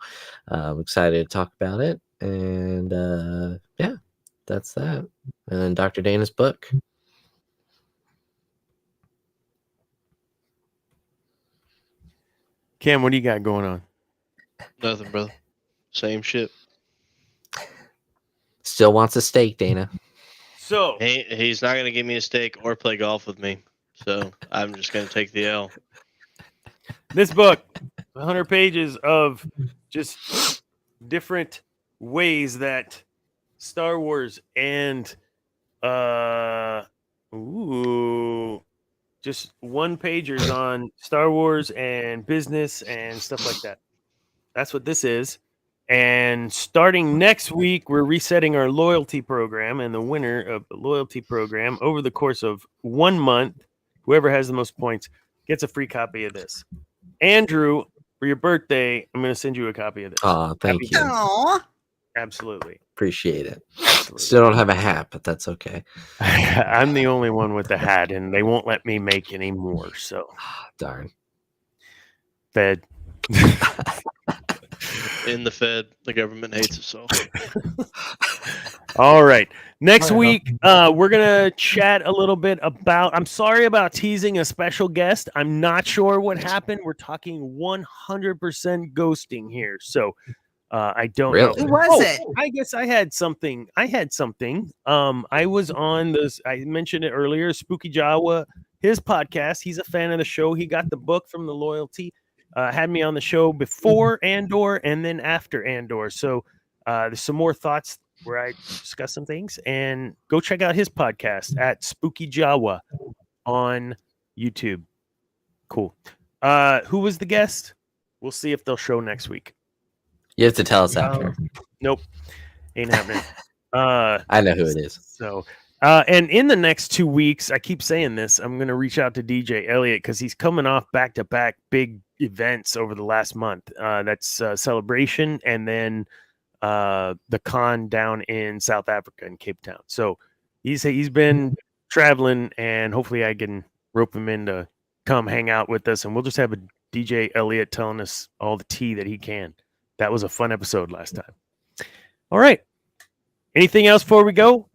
I'm excited to talk about it. And yeah, that's that. And then Dr. Dana's book. Cam, what do you got going on? Nothing, brother. Same shit. Still wants a steak, Dana. So He's not gonna give me a steak or play golf with me, so I'm just gonna take the L. this book, 100 pages of just different ways that Star Wars and just one pagers on Star Wars and business and stuff like that. That's what this is. And starting next week, we're resetting our loyalty program, and the winner of the loyalty program over the course of 1 month, whoever has the most points gets a free copy of this. Andrew, for your birthday, I'm going to send you a copy of this. Oh, thank Happy you. birthday. Aw. Absolutely. Appreciate it. Absolutely. Still don't have a hat, but that's okay. I'm the only one with the hat, and they won't let me make any more. So, Darn. Fed. In the Fed, the government hates us so. All right. Next week, we're going to chat a little bit about. I'm sorry about teasing a special guest. I'm not sure what happened. We're talking 100% ghosting here. So, I don't know. Really? Who was it? I guess I had something. I was on this. I mentioned it earlier. Spooky Jawa, his podcast. He's a fan of the show. He got the book from the Loyalty. Had me on the show before Andor and then after Andor. So there's some more thoughts where I discuss some things. And go check out his podcast at Spooky Jawa on YouTube. Cool. Who was the guest? We'll see if they'll show next week. You have to tell us after. Nope. Ain't happening. I know who it is. So, and in the next 2 weeks, I keep saying this, I'm going to reach out to DJ Elliott because he's coming off back-to-back big events over the last month. That's Celebration and then the con down in South Africa in Cape Town. So he's been traveling, and hopefully I can rope him in to come hang out with us, and we'll just have a DJ Elliott telling us all the tea that he can. That was a fun episode last time. All right. Anything else before we go?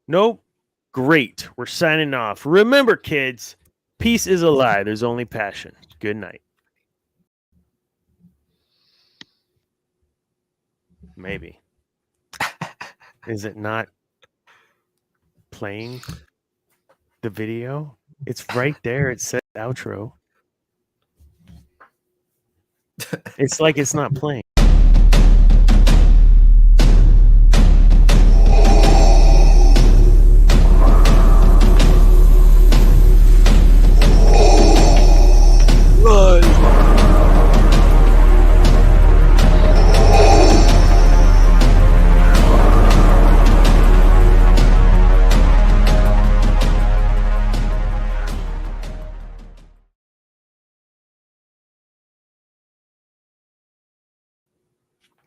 Nope. Great. We're signing off. Remember, kids, peace is a lie. There's only passion. Good night. Maybe. Is it not playing? the video. It's right there. It says outro. It's like it's not playing.